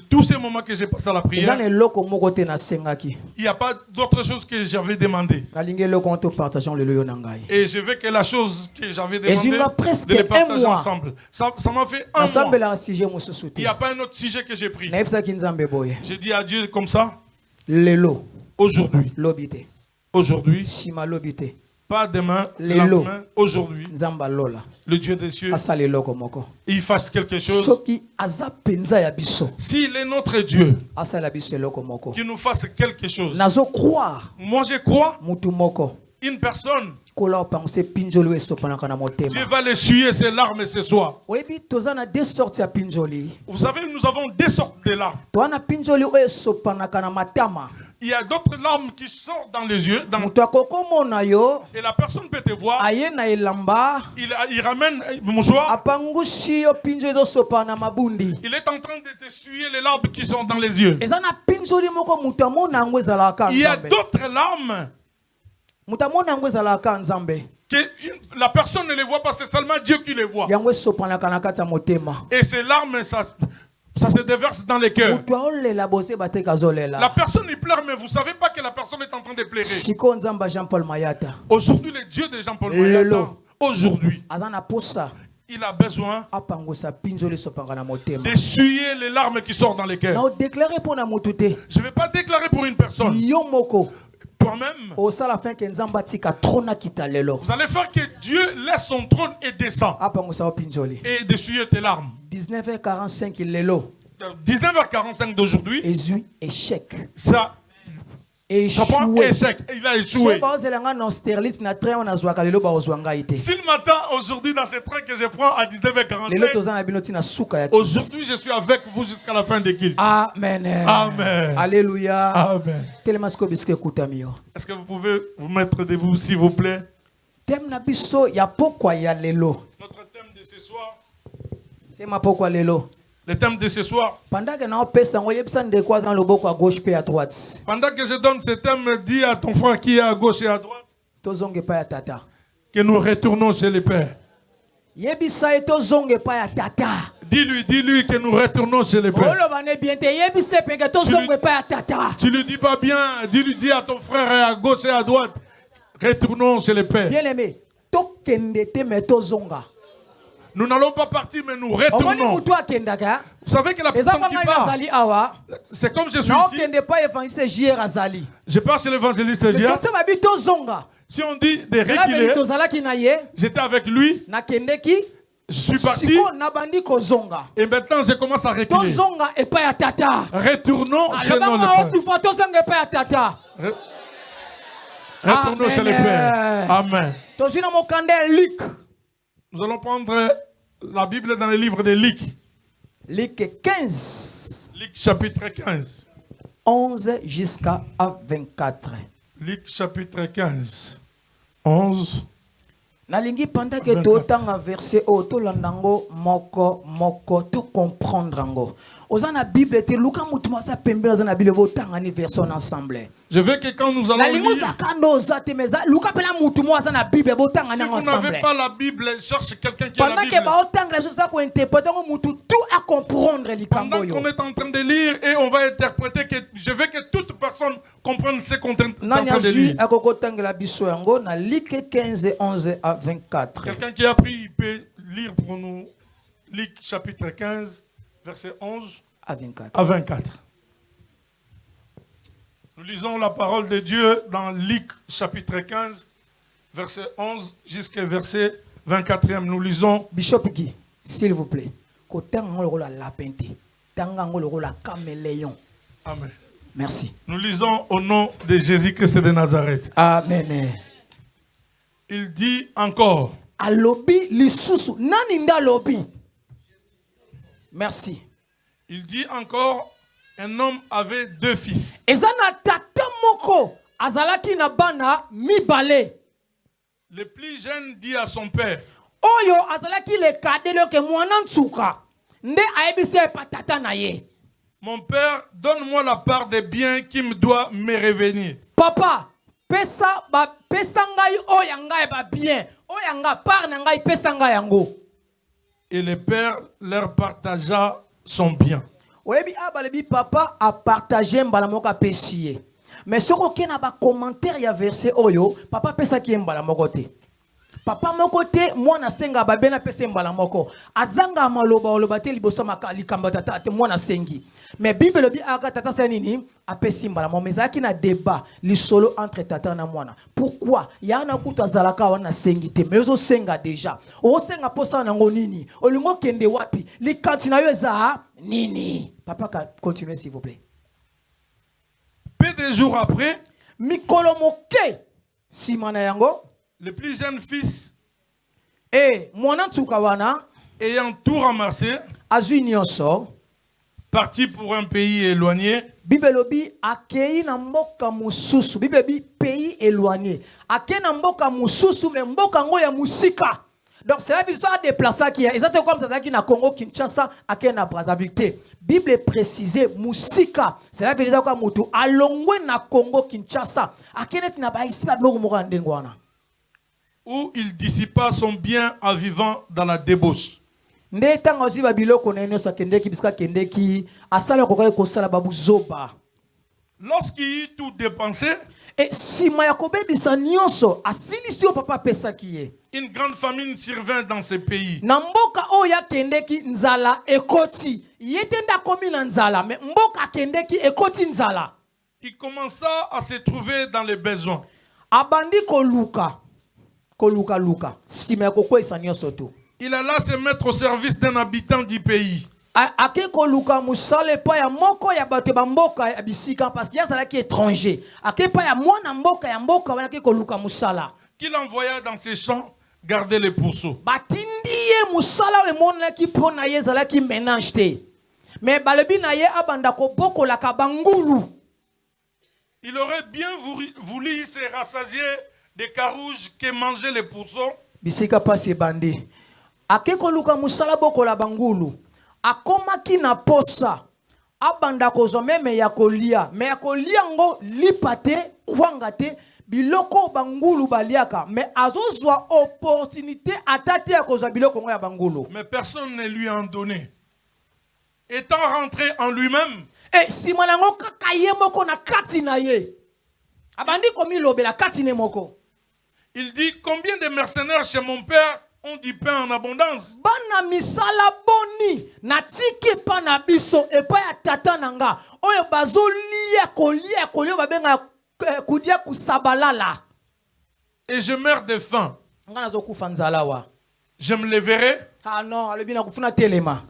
tous ces moments que j'ai passé à la prière, il n'y a pas d'autre chose que j'avais demandé. Et je veux que la chose que j'avais demandé, de les partager ensemble. Ça m'a fait un mois. Il n'y a pas un autre sujet que j'ai pris. J'ai dit à Dieu comme ça. Aujourd'hui. Aujourd'hui. Pas demain. Lendemain. Aujourd'hui. Le Dieu des cieux. Il fasse quelque chose. S'il est notre Dieu. Qu'il nous fasse quelque chose. Moi je crois. Une personne. Dieu va l'essuyer ses larmes ce soir. Vous savez, nous avons deux sortes de larmes. Il y a d'autres larmes qui sortent dans les yeux. Et la personne peut te voir. Il ramène le mouchoir. Il est en train de t'essuyer les larmes qui sont dans les yeux. Il y a d'autres larmes que la personne ne les voit pas, c'est seulement Dieu qui les voit. Et ces larmes, ça se déverse dans les cœurs. La personne y pleure, mais vous ne savez pas que la personne est en train de pleurer. Aujourd'hui, le Dieu de Jean-Paul Mayata, aujourd'hui, il a besoin d'essuyer les larmes qui sortent dans les cœurs. Je ne vais pas déclarer pour une personne. Toi-même, vous allez faire que Dieu laisse son trône et descend. Et d'essuyer tes larmes. 19h45 il est là. 19h45 d'aujourd'hui. Échec. Ça prend échec. Il a échoué. Si le matin, aujourd'hui, dans ce train que je prends à 19h45, aujourd'hui, je suis avec vous jusqu'à la fin des kills. Amen. Amen. Alléluia. Amen. Est-ce que vous pouvez vous mettre debout, s'il vous plaît? Notre thème de ce soir. Le thème de ce soir. Pendant que je donne ce thème, dis à ton frère qui est à gauche et à droite que nous retournons chez le Père. Dis-lui que nous retournons chez le Père. Tu lui dis pas bien, dis à ton frère à gauche et à droite, retournons chez le Père. Bien aimé, nous n'allons pas partir, mais nous retournons. Vous savez que la personne qui part, c'est comme je suis ici. Je pars chez l'évangéliste J.R. Si on dit de reculer, j'étais avec lui. Je suis parti. Et maintenant, je commence à reculer. Retournons chez nous le Père. Retournons chez le Père. Amen. Nous allons prendre la Bible dans le livre de Luc. Luc 15. Luc chapitre 15. 11 jusqu'à 24. Luc chapitre 15. 11. Nalingi pendant que tu as verset to landango moko to comprendre ngo. Ozana Bible te luka mutuma sa pembe ozana Bible botanga ni version ensemble. Je veux que quand nous allons lire, si vous n'avez pas la Bible, cherche quelqu'un qui a la Bible. Pendant qu'on est en train de lire et on va interpréter, que je veux que toute personne comprenne ce qu'on est en train de lire. Quelqu'un qui a pris, il peut lire pour nous Luc chapitre 15, verset 11 à 24. Nous lisons la parole de Dieu dans Luc chapitre 15, verset 11 jusqu'au verset 24e. Nous lisons. Bishop Guy, s'il vous plaît. Amen. Merci. Nous lisons au nom de Jésus-Christ de Nazareth. Amen. Il dit encore. Alobi lisusu naninda lobi. Merci. Il dit encore. Un homme avait 2 fils. Ezana tata moko azalaki na bana mibale. Le plus jeune dit à son père. Oyo azalaki le kadelo ke mwana ntsuka. Nde aebise pa tata na ye. Mon père, donne-moi la part des biens qui me doit me revenir. Papa, pesa ngai oyanga ba bien. Oyanga par na ngai pesa ngai yango. Et le père leur partagea son bien. Oyebi abalebi papa a partagé mbala moko pesier. Mais ce qu'on a ba commentaire ya verset oyo, papa pesa ki mbala moko te. Papa moko te mwana senga ba bena pesa mbala moko. Azanga maloba oloba te liboso makali kamba tata te mwana sengi. Mais Bible bi aka tata sa nini apesi mbala moko mezaki na débat li solo entre tata na mwana. Pourquoi? Ya na kuta zalaka wana sengi te mais ozo senga déjà. O senga posa na ngo nini? Olingo kende wapi? Li kantina yo za nini? Papa, continuez s'il vous plaît. Peu de jours après, Mikolomoke Simana yango, le plus jeune fils, ayant tout ramassé, parti pour un pays éloigné. Bibelobi akei na mboka mususu. Bibebi pays éloigné. Akei na mboka mususu me mboka ngo ya musika. Donc c'est la ville soit déplacée qui est exactement comme ça qui na Congo Kinshasa akei na Brazzaville. Bible précisé musika. C'est la ville comme mutu alongwe na Congo Kinshasa. Akei net na ba ici ba bloko moko ndengwana. Où il dissipa son bien en vivant dans la débauche. Lorsqu'il eut tout dépensé, une grande famine survint dans ce pays. Il commença à se trouver dans les besoins. Il alla se mettre au service d'un habitant du pays. Qu'il envoya dans ses champs garder les pourceaux. Il aurait bien voulu se rassasier des carouges que mangeaient les pourceaux. Akeko luka musala boko la bangulu akomaki na posa abanda kozo meme ya kolia me ya kolia ngo lipate kwangate biloko bangulu baliaka me azozwa opportunité atate ya kozo biloko ngo ya bangulu mais personne ne lui en donné. Étant rentré en lui-même et simanango kakaye moko na kati na ye abandi komi lobela kati ne moko il dit combien de mercenaires chez mon père on dit pain en abondance. Bana misala boni na tiki pa na biso e pa ya tata nanga oyo bazolia kolia babenga kudia kusabalala. Et je meurs de faim. Ngana zo kufa nzala wa. Je me leverai. Ah non, alebina kufuna telema.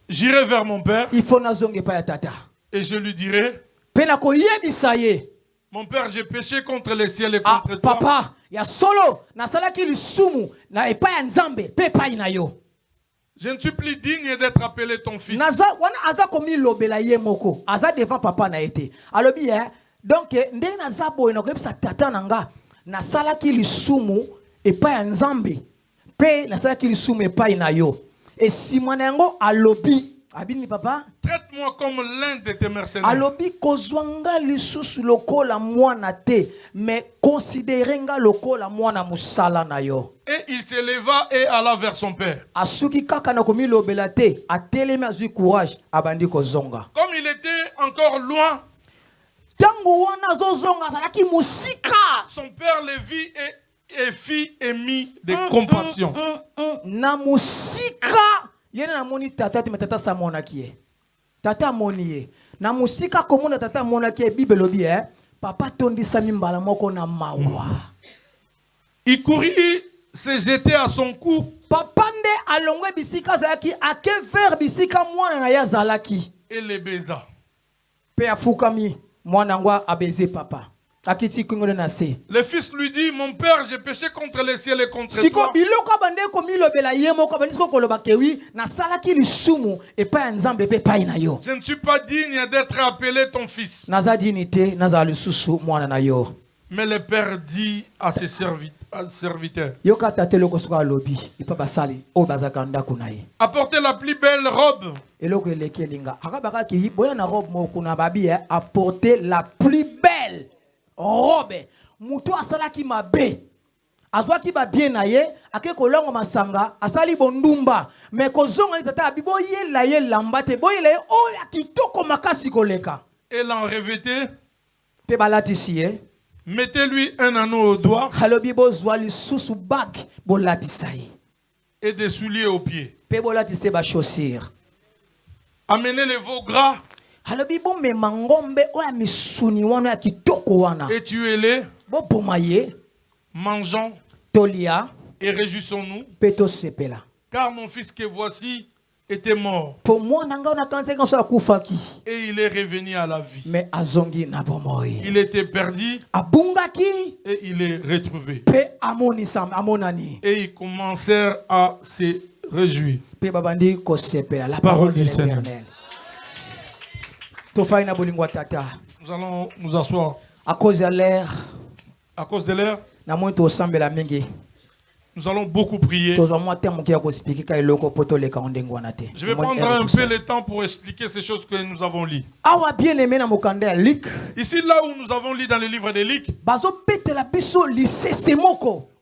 J'irai vers mon père. Il faut na zonge pa ya tata. Et je lui dirai pena ko yebisa ye. Mon père, j'ai péché contre le ciel et contre toi. Papa, ya solo na salaki lisumu na epa ya nzambe pe pa ina yo. Je ne suis plus digne d'être appelé ton fils. Naza wana aza komi lobela ye moko. Aza devant papa na été. Alobi donc nde naza boy na ko sa tata nanga na salaki lisumu epa ya nzambe pe na salaki lisumu epa ina yo. Et si mwanango alobi Abini papa. Traite-moi comme l'un de tes mercenaires. Alobi kozwanga lisusu lokola mwana te, mais considérenga lokola mwana musala na yo. Et il se leva et alla vers son père. Asuki kaka na komi lobela te, atelemi azwi courage abandi kozonga. Comme il était encore loin, tango wana zozonga zalaki musika. Son père le vit et fit émis de compassion. Na musika. Yena na moni tata te tata sa monaki ye. Tata moni ye. Na musika komona tata monaki ye Bible lobi papa tondisa mimbala moko na mawa. Il courut se jeter à son cou. Papa nde alongwe bisika zalaki ake vers bisika mwana na ya zalaki. Et le baisa. Pe afukami mwana ngwa abeze papa. Le fils lui dit, mon père, j'ai péché contre le ciel et contre toi. Je ne suis pas digne d'être appelé ton fils. Mais le père dit à ses serviteurs, apportez la plus belle robe. Apportez la plus belle robe. Muto asalaki mabe. Azwaki ba bien na ye, ake kolongo masanga, asali bondumba. Mais kozonga ni tata abibo ye la ye lambate, boye la ye o ya kitoko makasi koleka. Et l'en revêtez. Pe balatisi ye. Mettez-lui un anneau au doigt. Halobi bo zwali susu bag bolatisa ye. Et des souliers aux pieds. Pe bolatise ba chaussures. Amenez les veaux gras. Et tuez-les, mangeons et réjouissons-nous, car mon fils que voici était mort et il est revenu à la vie. Il était perdu et il est retrouvé. Et ils commencèrent à se réjouir. La parole du Seigneur. Nous allons nous asseoir. À cause de l'air. À cause de l'air. Nous allons beaucoup prier. Je vais prendre un peu le temps pour expliquer ces choses que nous avons lues. Ici, là où nous avons lu dans le livre de Luc,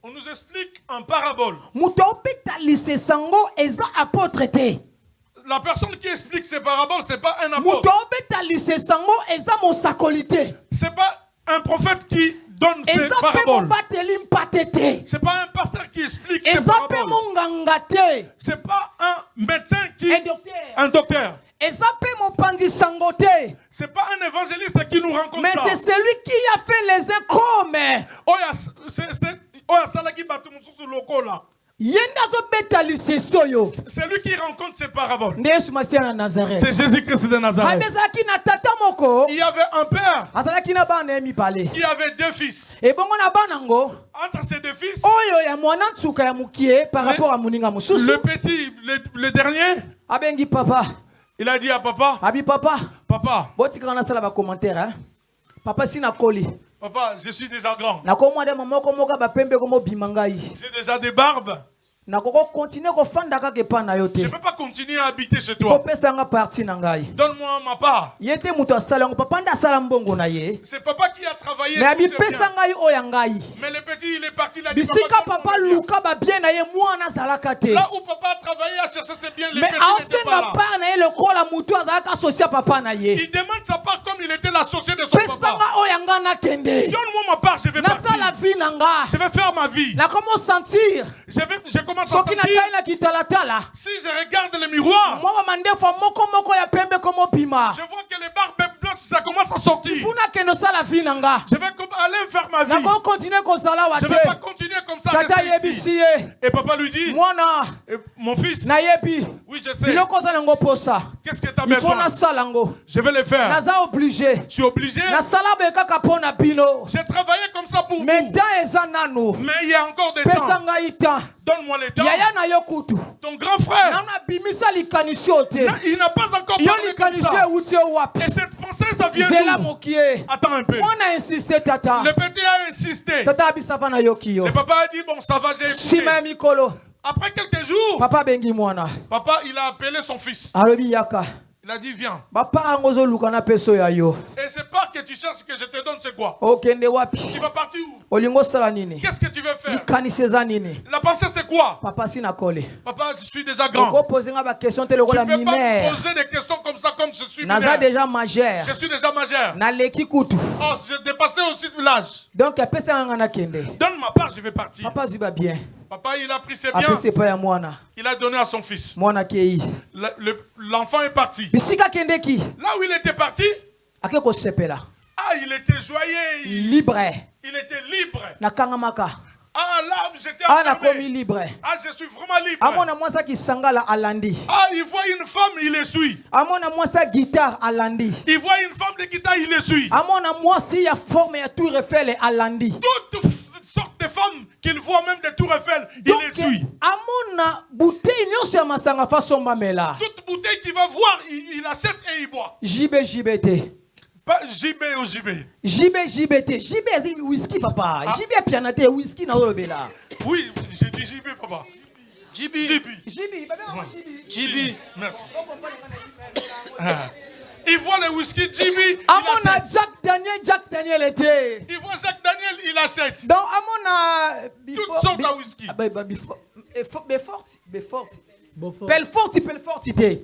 on nous explique en parabole. La personne qui explique ces paraboles, ce n'est pas un apôtre. Ce n'est pas un prophète qui donne ces paraboles. Ce n'est pas un pasteur qui explique ces paraboles. Ce n'est pas un médecin qui... Un docteur. Ce n'est pas un évangéliste qui nous rencontre. Mais c'est celui qui a fait les échos. C'est lui qui rencontre ces paraboles. C'est Jésus-Christ de Nazareth. Il y avait un père qui avait deux fils. Entre ces deux fils, le petit, le dernier, il a dit à papa, papa, papa, je suis déjà grand. J'ai déjà des barbes. Je ne peux pas continuer à habiter chez toi. Donne-moi ma part. C'est papa qui a travaillé. Mais le petit, il est parti. Il a dit, papa, là où papa a travaillé à chercher ses biens, le petit n'était pas là. Il demande sa part comme il était l'associé de son papa. Donne-moi ma part, je vais partir. Je vais faire ma vie. Je commence à sentir. Si je regarde le miroir, je vois que les barbes blanches, ça commence à sortir. Je vais aller faire ma vie. Je ne vais pas continuer comme ça. Et papa lui dit, mon fils, oui je sais. Qu'est-ce que tu as besoin? Je vais le faire. Je suis obligé. J'ai travaillé comme ça pour vous. Mais il y a encore des temps. Donne-moi le temps. Ton grand frère, il n'a pas encore parlé comme ça. Et cette pensée, ça vient d'où? Attends un peu. Le petit a insisté. Le papa a dit, bon, ça va, j'ai écouté. Après quelques jours, papa bengi mwana. Papa, il a appelé son fils. Alobi yaka. Il a dit, viens. Papa angozo lukana peso ya yo. Et c'est pas que tu cherches que je te donne, c'est quoi? Okende wapi. Tu vas partir où? Olingo sala nini. Qu'est-ce que tu veux faire? Ikaniseza nini. La pensée, c'est quoi? Papa sina kole. Papa, je suis déjà grand. Oko poser nga ba question te Tu lokola ne peux pas mineur. me poser des questions comme ça, comme je suis Naza mineur. déjà majeur. Je suis déjà majeur. Na leki kutu. Oh, j'ai dépassé aussi l'âge. Donc pesa nga na kende. Donne ma part, je vais partir. Papa ziba bien. Papa, il a pris ses biens. Après c'est pas ya mwana. Il a donné à son fils. Mwana kei. L'enfant est parti. Bisika kende ki. Là où il était parti, Ake ko sepela. ah, il était joyeux. Libre. Il était libre. Na kangamaka. Ah, là, j'étais Ah na komi enfermé. libre. Ah, je suis vraiment libre. Amona mwasa ki sangala alandi. Ah, il voit une femme, il les suit. Amona mwasa guitare alandi. Il voit une femme de guitare, il les suit. Amona mwasi ya forme ya Tour Eiffel alandi. Toutes sortes de femmes qu'il voit, même des Tour Eiffel, il Donc les suit. amona bouteille nyonso ya masanga façon mamela. Toute bouteille qu'il va voir, il achète et il boit. JBT. Pas JB ou JB. JBT. JB c'est whisky papa. JB pianate whisky na olobela. Oui, j'ai dit JB, papa. JB. JB, baba JB. Merci. Il voit le whisky JB. Amona Jack Daniel était. Il voit Jacques Daniel, il achète. Donc amona Toutes sortes de whisky. Belfort était.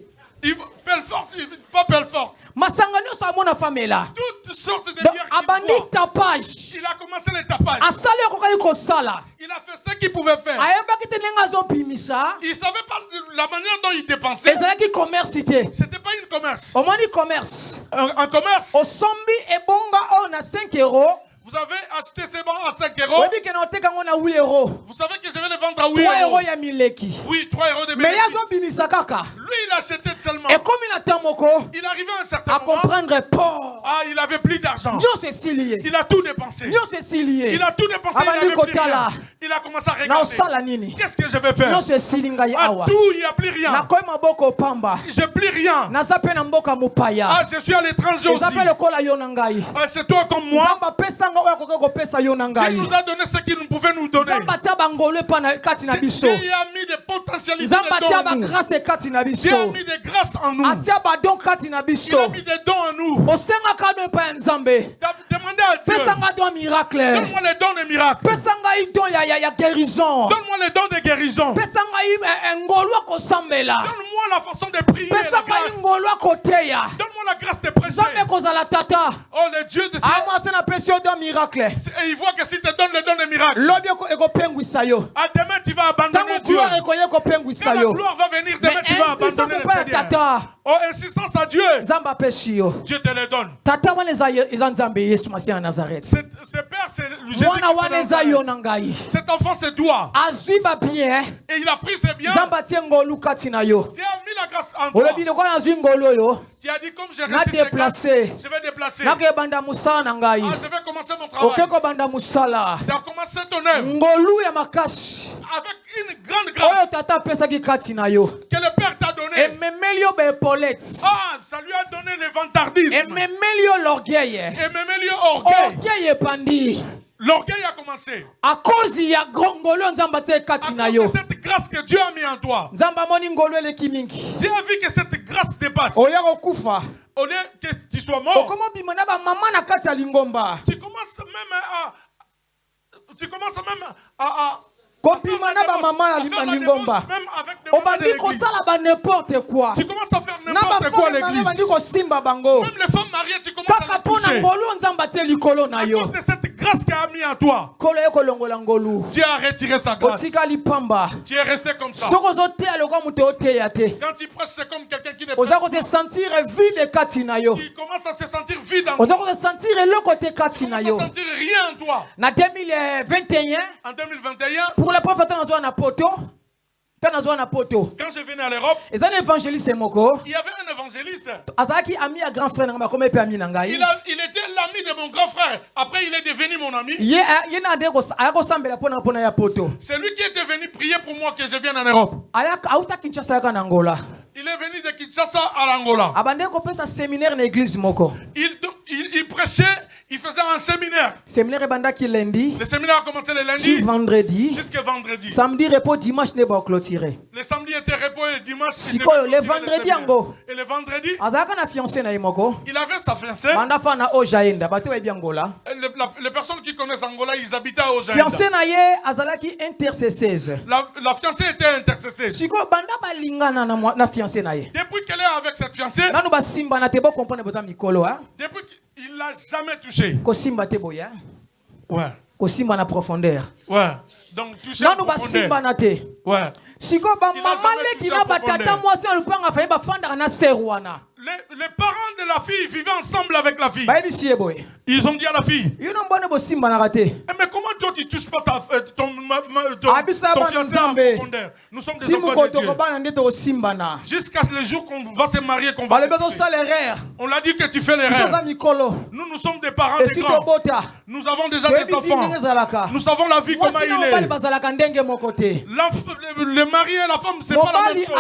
Pelfort, pas Pelfort. Masangano sa mona famela. Toutes sortes de Donc bières. abandi tapage. Il a commencé les tapages. Asale kokali ko sala. Il a fait ce qu'il pouvait faire. Ayeba ki tenenga zo bimisa. Il savait pas la manière dont il dépensait. Ezala ki commerce ité. C'était pas une commerce. Au moins commerce. Un commerce. Au sombi et bonga on a 5 euros. Vous avez acheté ces bancs à 5 euros. On dit que n'ote quand on a 8 euros. Vous savez que je vais les vendre à 8 3 euros euros. ya mileki. Oui, 3 euros de Mais bénéfice. yazo bimisa kaka. Lui, il achetait seulement. Et comme il a tamoko. Il arrivait à un certain À moment. comprendre pas. Ah, il avait plus d'argent. Dieu c'est si lié. Il a tout dépensé. Dieu c'est si lié. Il a tout dépensé. Il Abandi avait plus kotala. rien. Il a commencé à Na regarder. osala nini. Qu'est-ce que je vais faire? Dieu c'est si linga ya À awa. tout, il n'y a plus rien. Na koy maboko pamba. J'ai plus rien. Na zape na mboka mupaya. Ah, je suis à l'étranger aussi. Zape le kola yo nangai. Ah, c'est toi comme moi. Zamba pesa nga oya kokoko pesa yo Qui nangai. nous a donné ce qu'il nous pouvait nous donner. Zamba tia bangolo pa na kati na biso. Dieu a mis des potentialités Zamba de tia dons ba en nous. grâce kati na Dieu a biso. mis des grâces en nous. Atia ba don kati na Il a biso. mis des dons en nous. Osenga kado pa nzambe. Demandez à Dieu. Pesa nga don miracle. Donne-moi les dons des miracles. Pesa nga don ya guérison. Donne-moi les dons de guérison. Pesa nga ngolo ko sambela. Donne-moi la façon de prier. Pesa La nga grâce. ngolo ko teya. Donne-moi la grâce de prêcher. Zambe ko zala tata. Oh, le Dieu de Ama se na pesio don miracle. Et il voit que si tu te donnes le don des miracles, Lobi ko eko pengwisa yo. à demain tu vas abandonner Tango Dieu. gloire ko yeko pengwisa Quand la yo. gloire va venir, demain Mais tu vas insistance abandonner le pas Seigneur. tata. Oh, insistance à Dieu. Zamba pesi yo. Dieu te le donne. Tata wana eza nzambe Yesu Masiya Nazareth. Ce père, c'est Jésus. Mwana wana eza yo na ngai. Cet enfant, c'est toi. Azwi ba bien. Et il a pris ses biens. Zamba tie ngolu kati na yo. Dieu a mis la grâce en toi. Olobi ko na zwi ngolu yo. Tu as dit comme j'ai Na reçu ces grâces, déplacer. je vais déplacer. Na ke banda musala na ngai. Ah, je vais commencer mon travail. Oke ko banda musala. Tu as commencé ton œuvre Ngolu ya makashi. avec une grande Oyo grâce tata pesa ki kati na yo. que le Père t'a donnée. Ememelio be epaulettes. Ah, ça lui a donné le vantardisme. Ememelio l'orgueil. Et même lieu orgueil. Orgueil epandi. L'orgueil a commencé. À cause ya ngolu nzamba tie À kati na cause yo. de cette grâce que Dieu a mis en toi. Nzamba moni ngolu eleki mingi. Dieu a vu que cette grâce dépasse. Oya kokufa. Au lieu que tu sois mort, Okomo bimona ba mama na kati ya lingomba. tu commences même à Kopima na ba mama na lingomba. même avec des membres de Obandi l'église. kosala ba n'importe quoi. Tu commences à faire Na ba n'importe quoi à femme na l'église. bandi kosimba bango. Même les femmes mariées, tu commences à Kaka les pona toucher. ngolu nzamba tie likolo na À yo. cause de cette grâce qu'il a mis en toi, Kolo ye kolongola ngolu. Dieu a retiré sa grâce. Otika lipamba. Tu es resté comme ça. Soko zoteya lokwa muto oteya te. Quand tu prêches, c'est comme quelqu'un qui ne Oza prêche ko se sentir vide kati na yo. qui commence à se sentir vide en Oza toi. ko se sentir eloko te kati na Tu yo. ne sentir rien en toi. Na 2021 En 2021, pour la prophète nazo na poto. Tanazo na poto. quand je venais à l'Europe, Eza un évangéliste moko. il y avait un évangéliste. Azaki ami à grand frère nanga comme pe ami nanga. Il était l'ami de mon grand frère. Après, il est devenu mon ami. Ye na de ko ayako sambela pona ya poto. C'est lui qui était venu prier pour moi que je vienne en Europe. Ayaka auta Kinshasa yaka na Angola. Il est venu de Kinshasa à l'Angola. Abande ko pesa séminaire na église moko. Il prêchait, Il faisait un séminaire. Séminaire bandaki lundi. Le séminaire a commencé le lundi. Vendredi. Jusqu'à vendredi. Samedi repos, dimanche ne pas clôturer. Le samedi était repos et dimanche. Le vendredi ango. Et le vendredi. Azaka na fiancé na imoko. Il avait sa fiancée. Banda fa na Ojaenda, bato e Angola. Les personnes qui connaissent Angola, ils habitaient à Ojaenda. Fiancé na ye azalaki intercesseuse. La fiancée était intercesseuse. Siko banda balingana na fiancé na ye. Depuis qu'elle est avec cette fiancée. Nanu ba simba na te bo comprendre bota mikolo hein. Depuis qu'il l'a jamais touché. Ko simba te boya. Ouais. Ko simba na profondeur. Ouais. Donc touché. Nanu ba simba na te. Ouais. Siko ba mama leki na batata mwasi na lupanga fa ba fanda na serwana. Les parents de la fille vivaient ensemble avec la fille. Ils ont dit à la fille. Mais comment toi tu touches pas ton fiancé en profondeur? Nous sommes des enfants de Dieu. Jusqu'à le jour qu'on va se marier, qu'on va on l'a dit que tu fais l'erreur. Nous sommes des parents de grands. Nous avons déjà des enfants. Nous savons la vie comment il est. Le mari et la femme, c'est pas la même chose.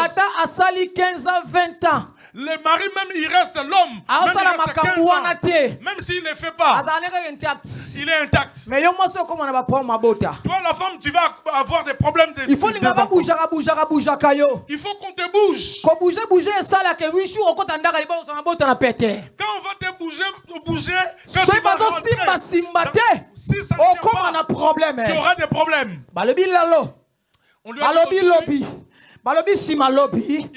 Le mari même, il reste l'homme. Même s'il ne le fait pas. Il est intact. Toi, la femme, tu vas avoir des problèmes de... Il faut qu'on te bouge. Quand on va te bouger, quand tu vas rentrer, si ça ne tient pas, tu auras des problèmes. On lui a dit Balobi sima lobi.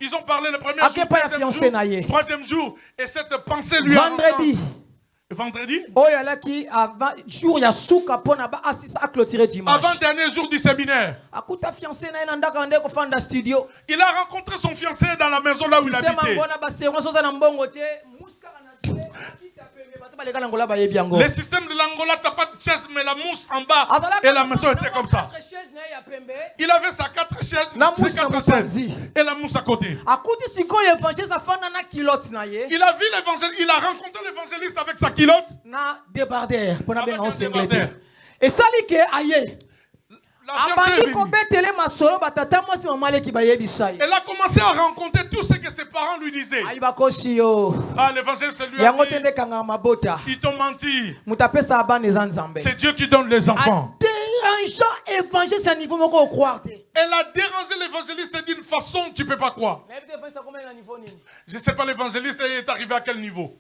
Ils ont parlé le premier jour, troisième jour, et cette pensée lui a vendredi. Avant dernier jour du séminaire. Il a rencontré son fiancé dans la maison là où il habitait. Le système de l'Angola, t'as pas de chaise, mais la mousse en bas. Et la maison était comme ça. Il avait sa 4 chaises et la mousse à côté. Il a vu l'évangéliste, il a rencontré l'évangéliste avec sa culotte. Et ça dit que aïe. Elle a commencé à rencontrer tout ce que ses parents lui disaient. Ah, l'évangéliste lui a dit, ils t'ont menti. C'est Dieu qui donne les enfants. Elle a dérangé l'évangéliste d'une façon que tu ne peux pas croire. Je ne sais pas l'évangéliste est arrivé à quel niveau.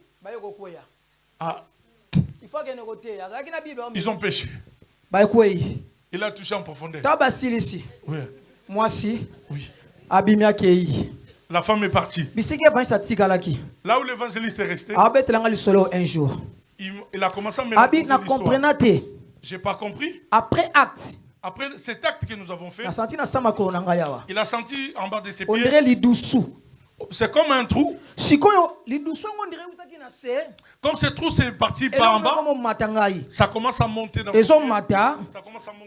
Ah. Ils ont péché. Il a touché en profondeur. Oui. Moi si. Oui. La femme est partie. Là où l'évangéliste est resté. Un jour. Il a commencé à me raconter l'histoire. J'ai pas compris. Après acte. Après cet acte que nous avons fait. Il a senti en bas de ses pieds. C'est comme un trou. Comme ce trou c'est parti par en bas, ça commence à monter dans le ciel.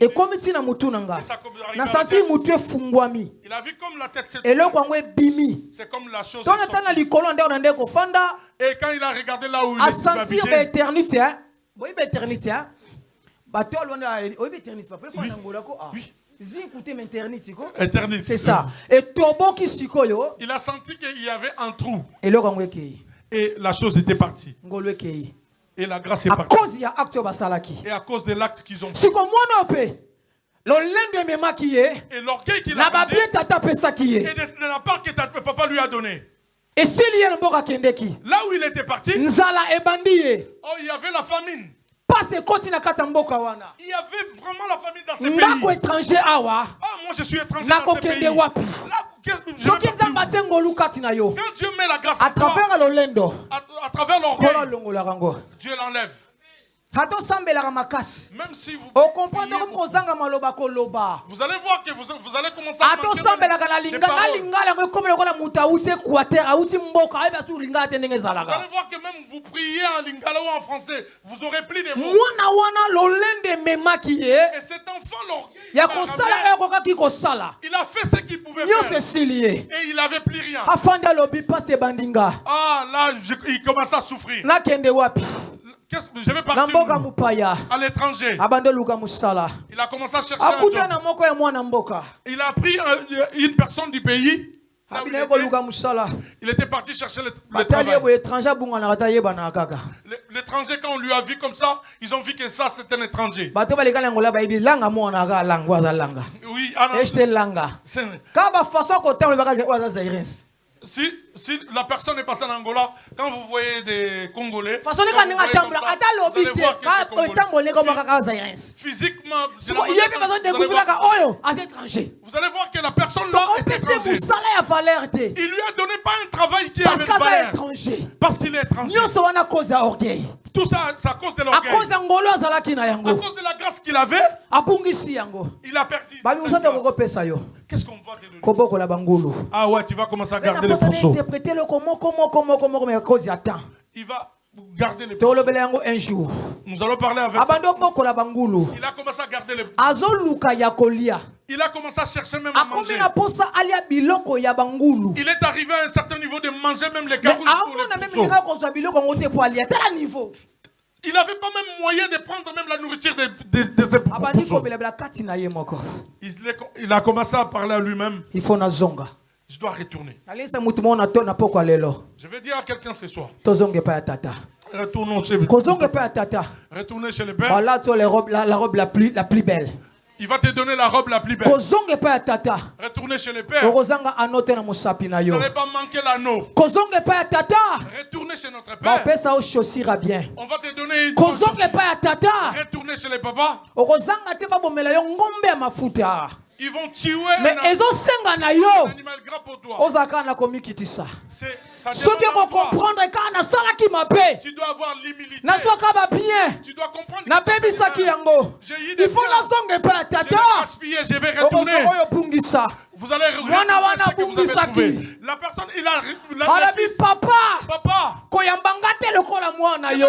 Et comme il a vu comme la tête s'est c'est comme la chose. Et quand il a regardé là où il est, c'est ça. Et il a senti qu'il y avait un trou. Et la chose était partie. Et la grâce est partie. Et à cause de l'acte qu'ils ont fait. Et l'orgueil qu'il a donné. Et de la part que papa lui a donné. Là où il était parti. Oh, il y avait la famine. Il y avait vraiment la famine dans ce pays. Ah, moi je suis étranger dans ce pays. Quand Dieu met la grâce à travers l'orgueil, Dieu l'enlève. Même si vous allez voir que vous allez commencer à voir que même vous priez en lingala ou en français, vous aurez plus de mots. Et cet enfant, l'orgueil, il a fait ce qu'il pouvait faire. Et il n'avait plus rien. Ah là, il commence à souffrir. Je vais partir à l'étranger. Il a commencé à chercher un job. Il a pris une personne du pays. Il était parti chercher le travail. L'étranger, quand on lui a vu comme ça, ils ont vu que ça c'est un étranger. Oui, si la personne est passée en Angola, quand vous voyez des Congolais, physiquement, vous allez voir que la personne là est étrangère. Il lui a donné pas un travail qui avait valeur, parce qu'il est étranger. Tout ça, c'est à cause de l'orgueil. À cause de la grâce qu'il avait, il a perdu. Qu'est-ce qu'on va te donner? Ah ouais, tu vas commencer à garder les pourceaux. Il va garder les pourceaux. Un jour. Nous allons parler avec lui. Il a commencé à garder les pourceaux. Il a commencé à chercher même à manger. Il est arrivé à un certain niveau de manger même les carottes. Il n'avait pas même moyen de prendre même la nourriture de ses pourceaux. Il a commencé à parler à lui-même. Je dois retourner. Je vais dire à quelqu'un ce soir. Retournons chez Retournez chez le père. La robe la plus belle. Il va te donner la robe la plus belle. Retournez chez le père. Vous n'allez pas manquer l'anneau. Retournez chez notre père. On va te donner une chaussure. Retournez chez les papas. Ils vont tuer un animal gras pour toi. Tu dois avoir l'humilité. Tu dois comprendre que j'ai eu des biens. Je vais retourner. Vous allez retrouver ce que vous avez trouvé. La personne, il a fils. Papa, il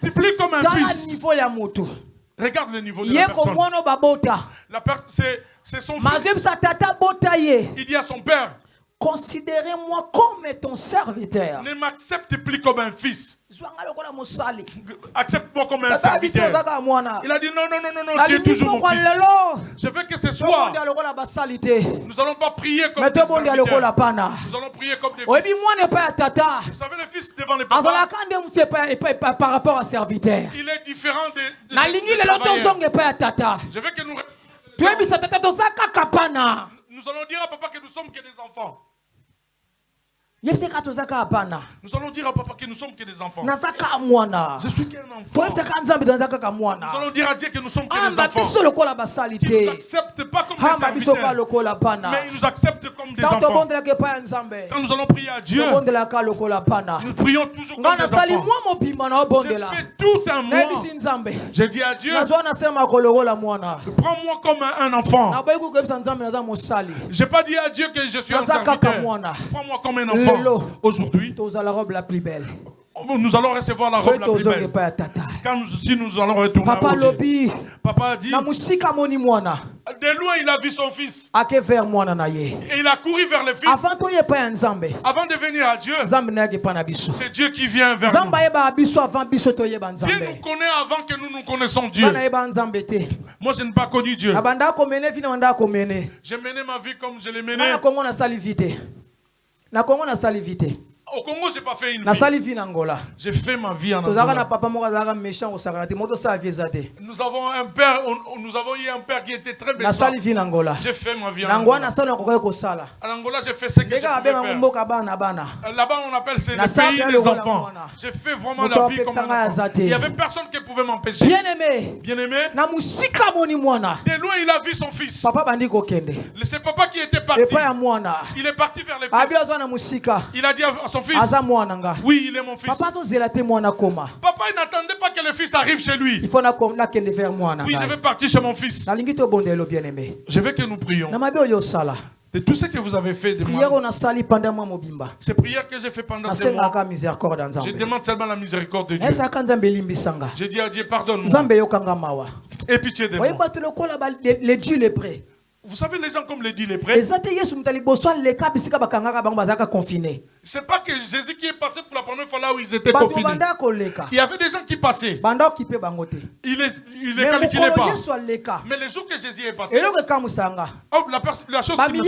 multiplie comme un fils. Regarde le niveau de la personne. C'est son fils. Il dit à son père, considérez-moi comme ton serviteur. Ne m'accepte plus comme un fils. Accepte-moi comme un serviteur. Il a dit non, tu es toujours mon fils. Je veux que ce soit. Nous allons pas prier comme des serviteurs. Nous allons prier comme des fils. Vous savez, le fils devant les papas, par rapport à serviteur. Il est différent des je veux que nous allons dire à papa que nous sommes que des enfants. Nous allons dire à papa que nous sommes que des enfants. Je suis qu'un enfant. Nous allons dire à Dieu que nous sommes que des enfants. Qui ne nous accepte pas comme des serviteurs, mais il nous accepte comme des enfants. Quand nous allons prier à Dieu, nous prions toujours comme des enfants. J'ai fait tout un mois. J'ai dit à Dieu, prends-moi comme un enfant. Je n'ai pas dit à Dieu que je suis un serviteur. Prends-moi comme un enfant. Aujourd'hui, nous allons recevoir la robe la plus belle. Quand nous allons retourner à Dieu. Papa a dit, de loin il a vu son fils. Et il a couru vers le fils. Avant de venir à Dieu, c'est Dieu qui vient vers nous. Dieu nous connaît avant que nous connaissons Dieu. Moi je n'ai pas connu Dieu. J'ai mené ma vie comme je l'ai menée. Au Congo, je n'ai pas fait une vie. J'ai fait ma vie en Angola. Nous avons eu un père qui était très méchant. J'ai fait ma vie en Angola. En Angola, j'ai fait ce que je pouvais faire. Là-bas, on appelle c'est le pays des enfants. J'ai fait vraiment la vie comme un enfant. Il n'y avait personne qui pouvait m'empêcher. Bien-aimé. De loin, il a vu son fils. C'est papa qui était parti. Il est parti vers les fils. Il a dit à son fils, oui, il est mon fils. Papa, il n'attendait pas que le fils arrive chez lui. Oui, je vais partir chez mon fils. Je veux que nous prions. De tout ce que vous avez fait de moi, ces prières que j'ai fait pendant ces mois, je demande seulement la miséricorde de Dieu. Je dis à Dieu, pardonne-moi. Aie pitié de moi. Vous savez, les gens, comme le dit les prêtres, c'est pas que Jésus qui est passé pour la première fois là où ils étaient confinés. Il y avait des gens qui passaient. Il les calculait pas. Mais le jour que Jésus est passé, la chose qui me...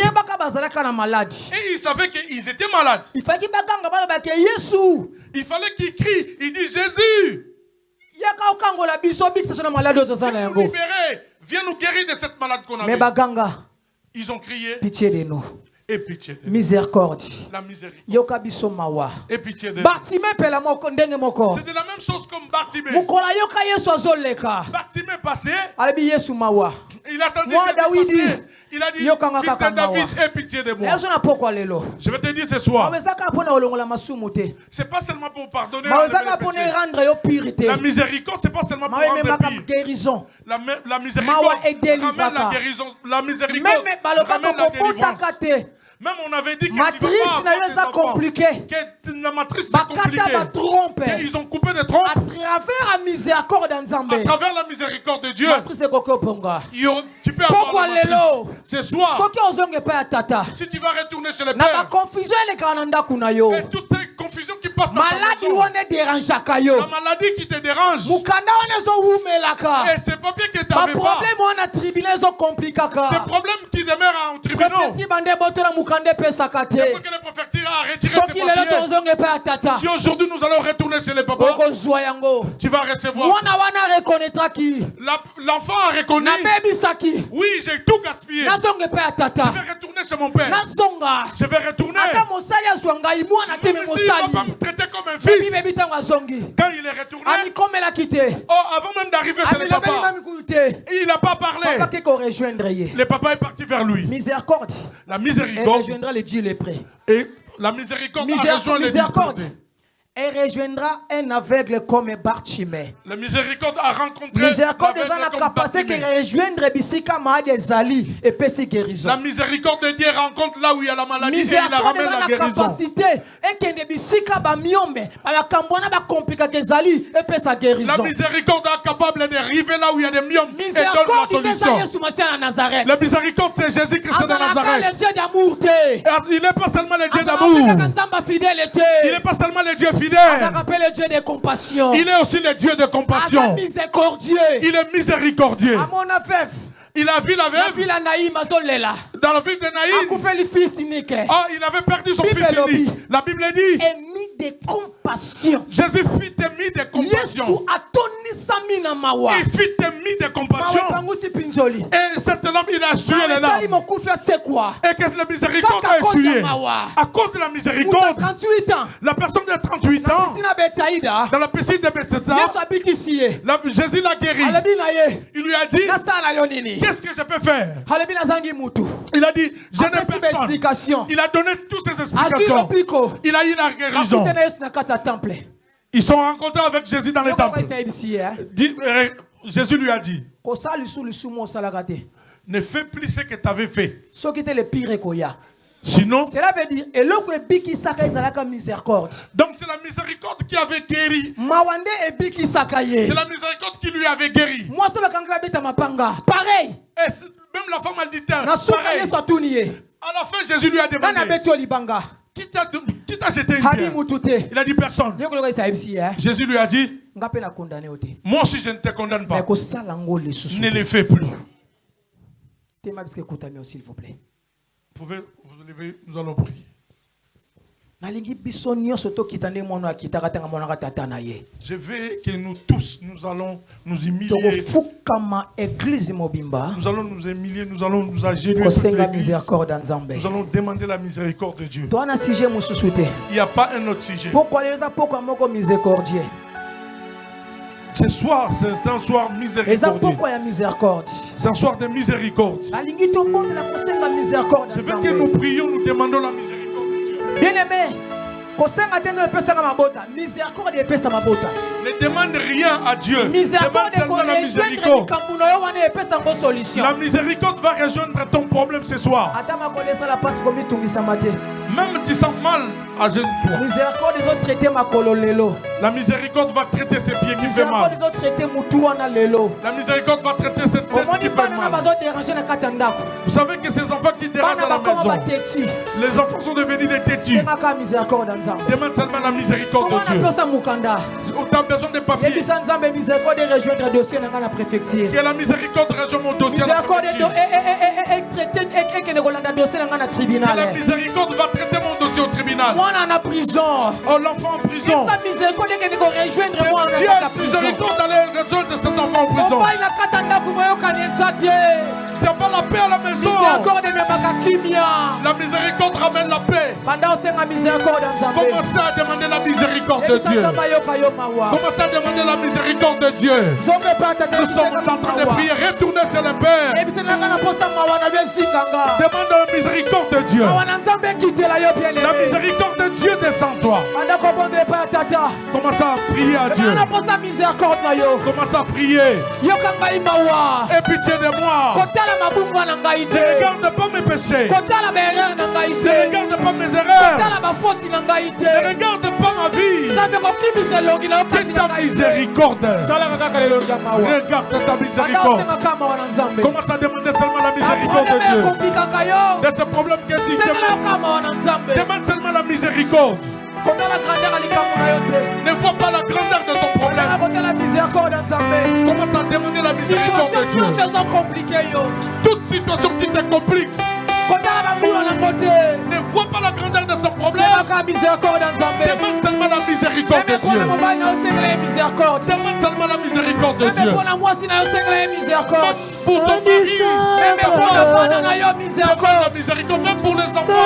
Et ils savaient qu'ils étaient malades. Il fallait qu'ils crient. Il dit Jésus, viens nous libérer. Viens nous guérir de cette maladie qu'on avait. Ils ont crié. Pitié de nous. Et pitié de nous. Miséricorde. La miséricorde. Et pitié de nous. C'est de la même chose comme Bartimée. Bartimée passé. Il attendait Jésus. Il a dit, fils de David, aie pitié de moi. Je vais te dire ce soir. C'est pas seulement pour pardonner. La miséricorde, c'est pas seulement pour rendre guérison. La miséricorde ramène la guérison. La miséricorde ramène la délivrance. Même on avait dit que la matrice c'est compliqué. Ils ont coupé des trompes. À travers la miséricorde de Dieu. Tu peux avoir la matrice. Ce soir, si tu vas retourner chez le Père, et toutes ces confusions qui passent dans ta maison, la maladie qui te dérange, et ces papiers que tu n'avais pas, ces problèmes qui demeurent en tribunal, il faut que le prophète a retiré ses papiers. Si aujourd'hui nous allons retourner chez les papas, tu vas recevoir. L'enfant a reconnu. Oui, j'ai tout gaspillé. Je vais retourner chez mon père. Je vais retourner. Même s'il ne va pas me traiter comme un fils. Quand il est retourné, avant même d'arriver chez les papas, il n'a pas parlé. Le papa est parti vers lui. Miséricorde. La miséricorde. Rejoindra les dieux lépreux. Et la miséricorde a rejoint les dieux lépreux. Et rejoindra un aveugle comme Bartimée. La miséricorde a rencontré l'aveugle comme Bartimée. La miséricorde de Dieu rencontre là où il y a la maladie et il la ramène la guérison. La miséricorde est capable d'arriver là où il y a des myomes et donne la solution. La miséricorde c'est Jésus-Christ de Nazareth. Il n'est pas seulement le Dieu d'amour. Il n'est pas seulement le Dieu fidèle. Il est aussi le Dieu de compassion. Il est miséricordieux. Il a vu la veuve dans la ville de Naïm. Il avait perdu son fils unique. La Bible dit de compassion. Jésus fut émis de compassion. Il fut émis de compassion. Et cet homme, il a essuyé les larmes. Et que la miséricorde a essuyé. À cause de la miséricorde, la personne de 38 ans, dans la piscine de Bethesda, Jésus l'a guéri. Il lui a dit, qu'est-ce que je peux faire? Il a dit, je n'ai personne. Il a donné toutes ses explications. Il a eu la guérison. Ils sont rencontrés avec Jésus dans le temple. Jésus lui a dit, ne fais plus ce que tu avais fait. Sinon, cela veut dire miséricorde. Donc c'est la miséricorde qui avait guéri. C'est la miséricorde qui lui avait guéri. Pareil. Et même la femme adultère. Pareil. À la fin, Jésus lui a demandé, qui t'a jeté une pierre? Il a dit personne. Jésus lui a dit, moi aussi je ne te condamne pas. Ne le fais plus. S'il vous plaît. Vous pouvez vous lever, nous allons prier. Je veux que nous tous, nous allons nous humilier. Nous allons nous humilier, nous allons nous agir. Nous allons demander la miséricorde de Dieu. Il n'y a pas un autre sujet. Ce soir, c'est un soir miséricordieux. C'est un soir de miséricorde. Je veux que nous prions, nous demandons la miséricorde de Dieu. Bien-aimé, ne demande rien à Dieu. Demande seulement la miséricorde. La miséricorde va rejoindre ton problème ce soir. Même tu sens mal à toi. La miséricorde va traiter ses pieds qui fait mal. La miséricorde va traiter cette tête qui fait mal. Vous savez que ces enfants qui dérangent à la maison, les enfants sont devenus des têtus. Demande seulement la miséricorde de Dieu. Tu as besoin de papiers. Que la miséricorde rejoigne mon dossier à la préfecture. Que la miséricorde va traiter mon dossier au tribunal. Oh, l'enfant en prison. Dieu a miséricorde d'aller rejoindre cet enfant en prison. Il n'y a pas la paix à la maison. La miséricorde ramène la paix. Commencez à demander la miséricorde de Dieu. Commencez à demander la miséricorde de Dieu. Nous sommes en train de prier. Retournez chez le Père. Demande la miséricorde de Dieu. La miséricorde de Dieu descend toi. Commencez à prier à Dieu. Commencez à prier. Aie pitié de moi. Ne regarde pas mes péchés. Ne regarde pas mes erreurs. Ne regarde pas ma vie. Que ta miséricorde. Regarde ta miséricorde. Commence à demander seulement la miséricorde de Dieu. De ce problème que tu demande seulement la miséricorde. Ne vois pas la grandeur de ton problème. Commence à demander la miséricorde de Dieu. Toute situation qui te complique, ne vois pas la grandeur de son problème. Demande seulement la miséricorde de Dieu. Demande seulement la miséricorde de Dieu. Pour ton mari, demande la miséricorde. Même pour les enfants,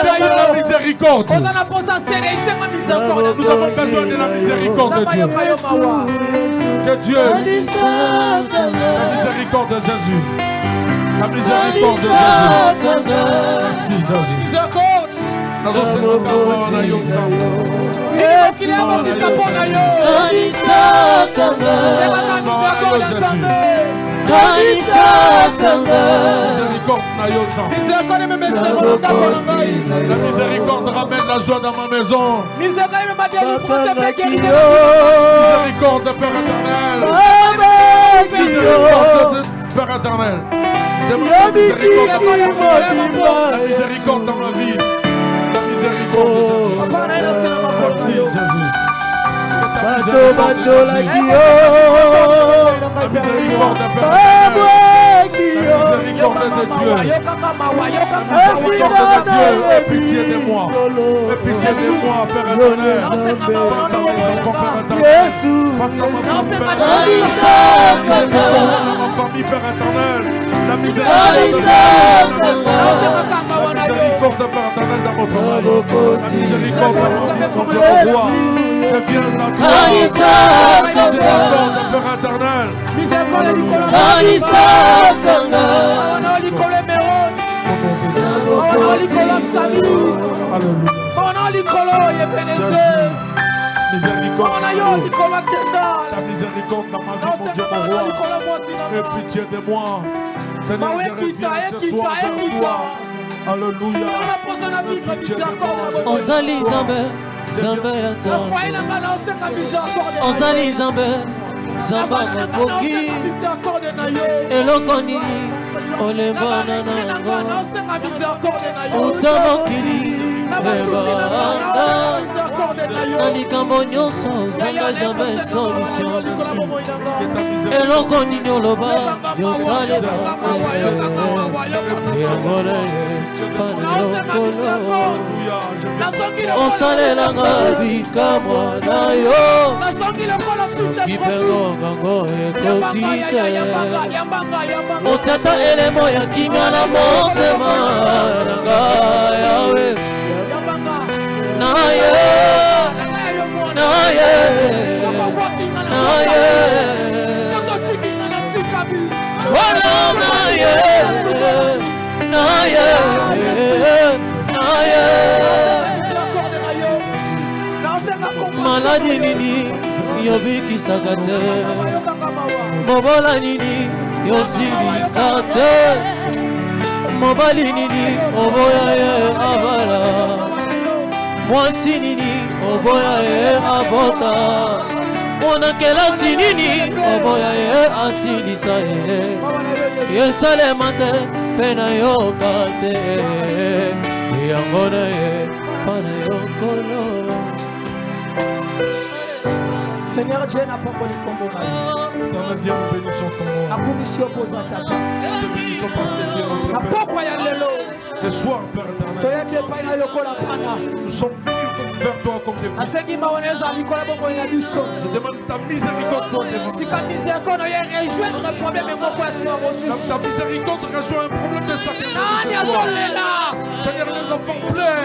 demande la miséricorde. Nous avons besoin de la miséricorde de Dieu. Que Dieu, la miséricorde de Jésus. La miséricorde de Jésus. Merci Jésus. Miséricorde. La miséricorde ramène la joie dans ma maison. Miséricorde, Père éternel. Miséricorde, Père éternel. La miséricorde dans ma vie. La miséricorde. Merci Jésus. Aie pitié de moi. Aie pitié de moi, Père éternel. Ma famille, Père éternel. La miséricorde, Père éternel, dans votre travail. La miséricorde dans votre roi. Je viens à toi. La miséricorde, Père éternel. La miséricorde dans ma vie, mon Dieu, mon roi. Aie pitié de moi. Seigneur, je reviens ce soir vers toi. Alléluia. Ozali Zambe, Zambe Ato. Ozali Zambe, Zamba Makoki. Eloko nini, olebana nango. Utamokili, ebanda. Nalikambo nyonso, zanga jamais solution. Eloko nini oloba, yosaleba. Yangole, panelokolo. Osalelanga bikamwa na yo. Soki pengo ngango ekokite. Otiata elemo ya kimia na motema nanga yawe. Naye, naye, naye. Wala naye, naye, naye. Maladi nini yobikisaka te, mobola nini yosilisa te, mobali nini oboya ye abala, mwasi nini oboya ye abota, monankelasi nini oboya ye asilisa ye yesalema te mpe nayoka te yango na ye mpa na yokolo. Seigneur Dieu n'a pas poli kombo na yo. Akumisi opposa tata. Na pokwa ya lelo. Ce soir, Père éternel, nous sommes venus vers toi comme des frères. Je demande ta miséricorde soit devant. Ta miséricorde Ta miséricorde rejoint un problème de chacun. Seigneur, les enfants pleurent.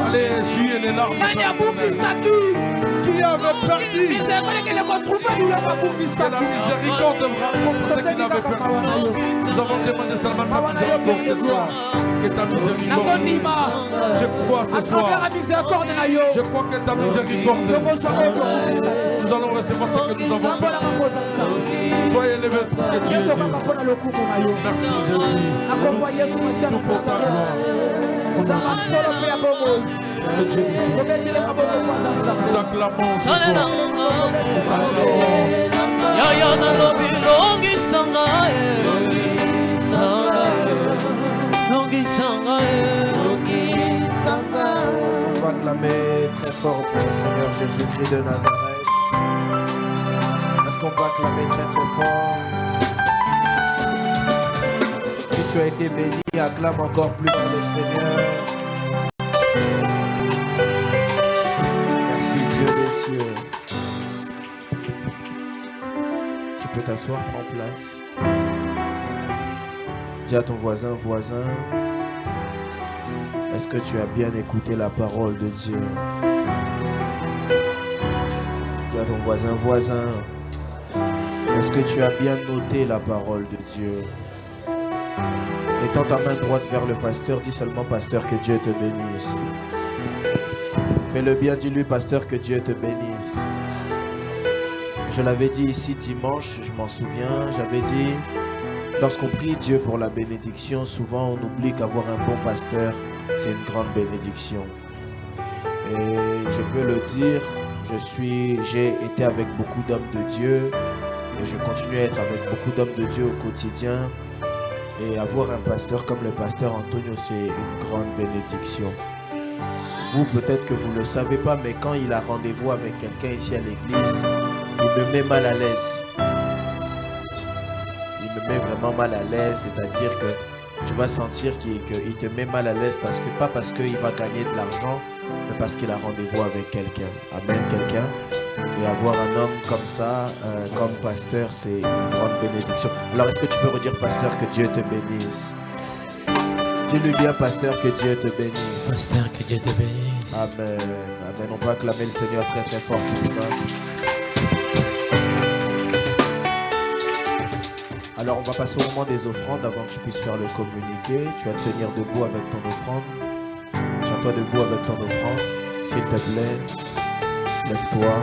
Allez, essuyez les larmes. Qui avait perdu? Que la miséricorde rencontre ceux qui l'avaient perdu. Nous avons demandé seulement ta miséricorde ce soir. Que ta miséricorde. Je crois ce soir. Je crois que ta miséricorde. Nous allons recevoir ce que nous avons fait. Soyez élevés pour ce que tu es. Merci Jésus. Nous pour ta gloire. Nous acclamons ce soir. Yaya nalobi longisanga longisanga. On va acclamer très fort pour le Seigneur Jésus-Christ de Nazareth. Est-ce qu'on va acclamer très très fort? Si tu as été béni, acclame encore plus fort le Seigneur. Merci Dieu des cieux. Tu peux t'asseoir, prends place. Dis à ton voisin, est-ce que tu as bien écouté la parole de Dieu? Dis à ton voisin, est-ce que tu as bien noté la parole de Dieu? Étends ta main droite vers le pasteur, dis seulement pasteur que Dieu te bénisse. Fais-le bien, dis-lui pasteur que Dieu te bénisse. Je l'avais dit ici dimanche, je m'en souviens, j'avais dit, lorsqu'on prie Dieu pour la bénédiction, souvent on oublie qu'avoir un bon pasteur, c'est une grande bénédiction. Et je peux le dire, j'ai été avec beaucoup d'hommes de Dieu et je continue à être avec beaucoup d'hommes de Dieu au quotidien. Et avoir un pasteur comme le pasteur Antonio, c'est une grande bénédiction. Vous, peut-être que vous ne le savez pas, mais quand il a rendez-vous avec quelqu'un ici à l'église, il me met mal à l'aise. Il me met vraiment mal à l'aise, c'est-à-dire que tu vas sentir qu'il te met mal à l'aise pas parce qu'il va gagner de l'argent, mais parce qu'il a rendez-vous avec quelqu'un. Amen, quelqu'un. Et avoir un homme comme ça, comme pasteur, c'est une grande bénédiction. Alors, est-ce que tu peux redire, pasteur, que Dieu te bénisse? Dis-lui bien, pasteur, que Dieu te bénisse. Pasteur, que Dieu te bénisse. Amen. Amen. On peut acclamer le Seigneur très très fort pour ça. Alors, on va passer au moment des offrandes avant que je puisse faire le communiqué. Tu vas te tenir debout avec ton offrande. Tiens-toi debout avec ton offrande. S'il te plaît, lève-toi.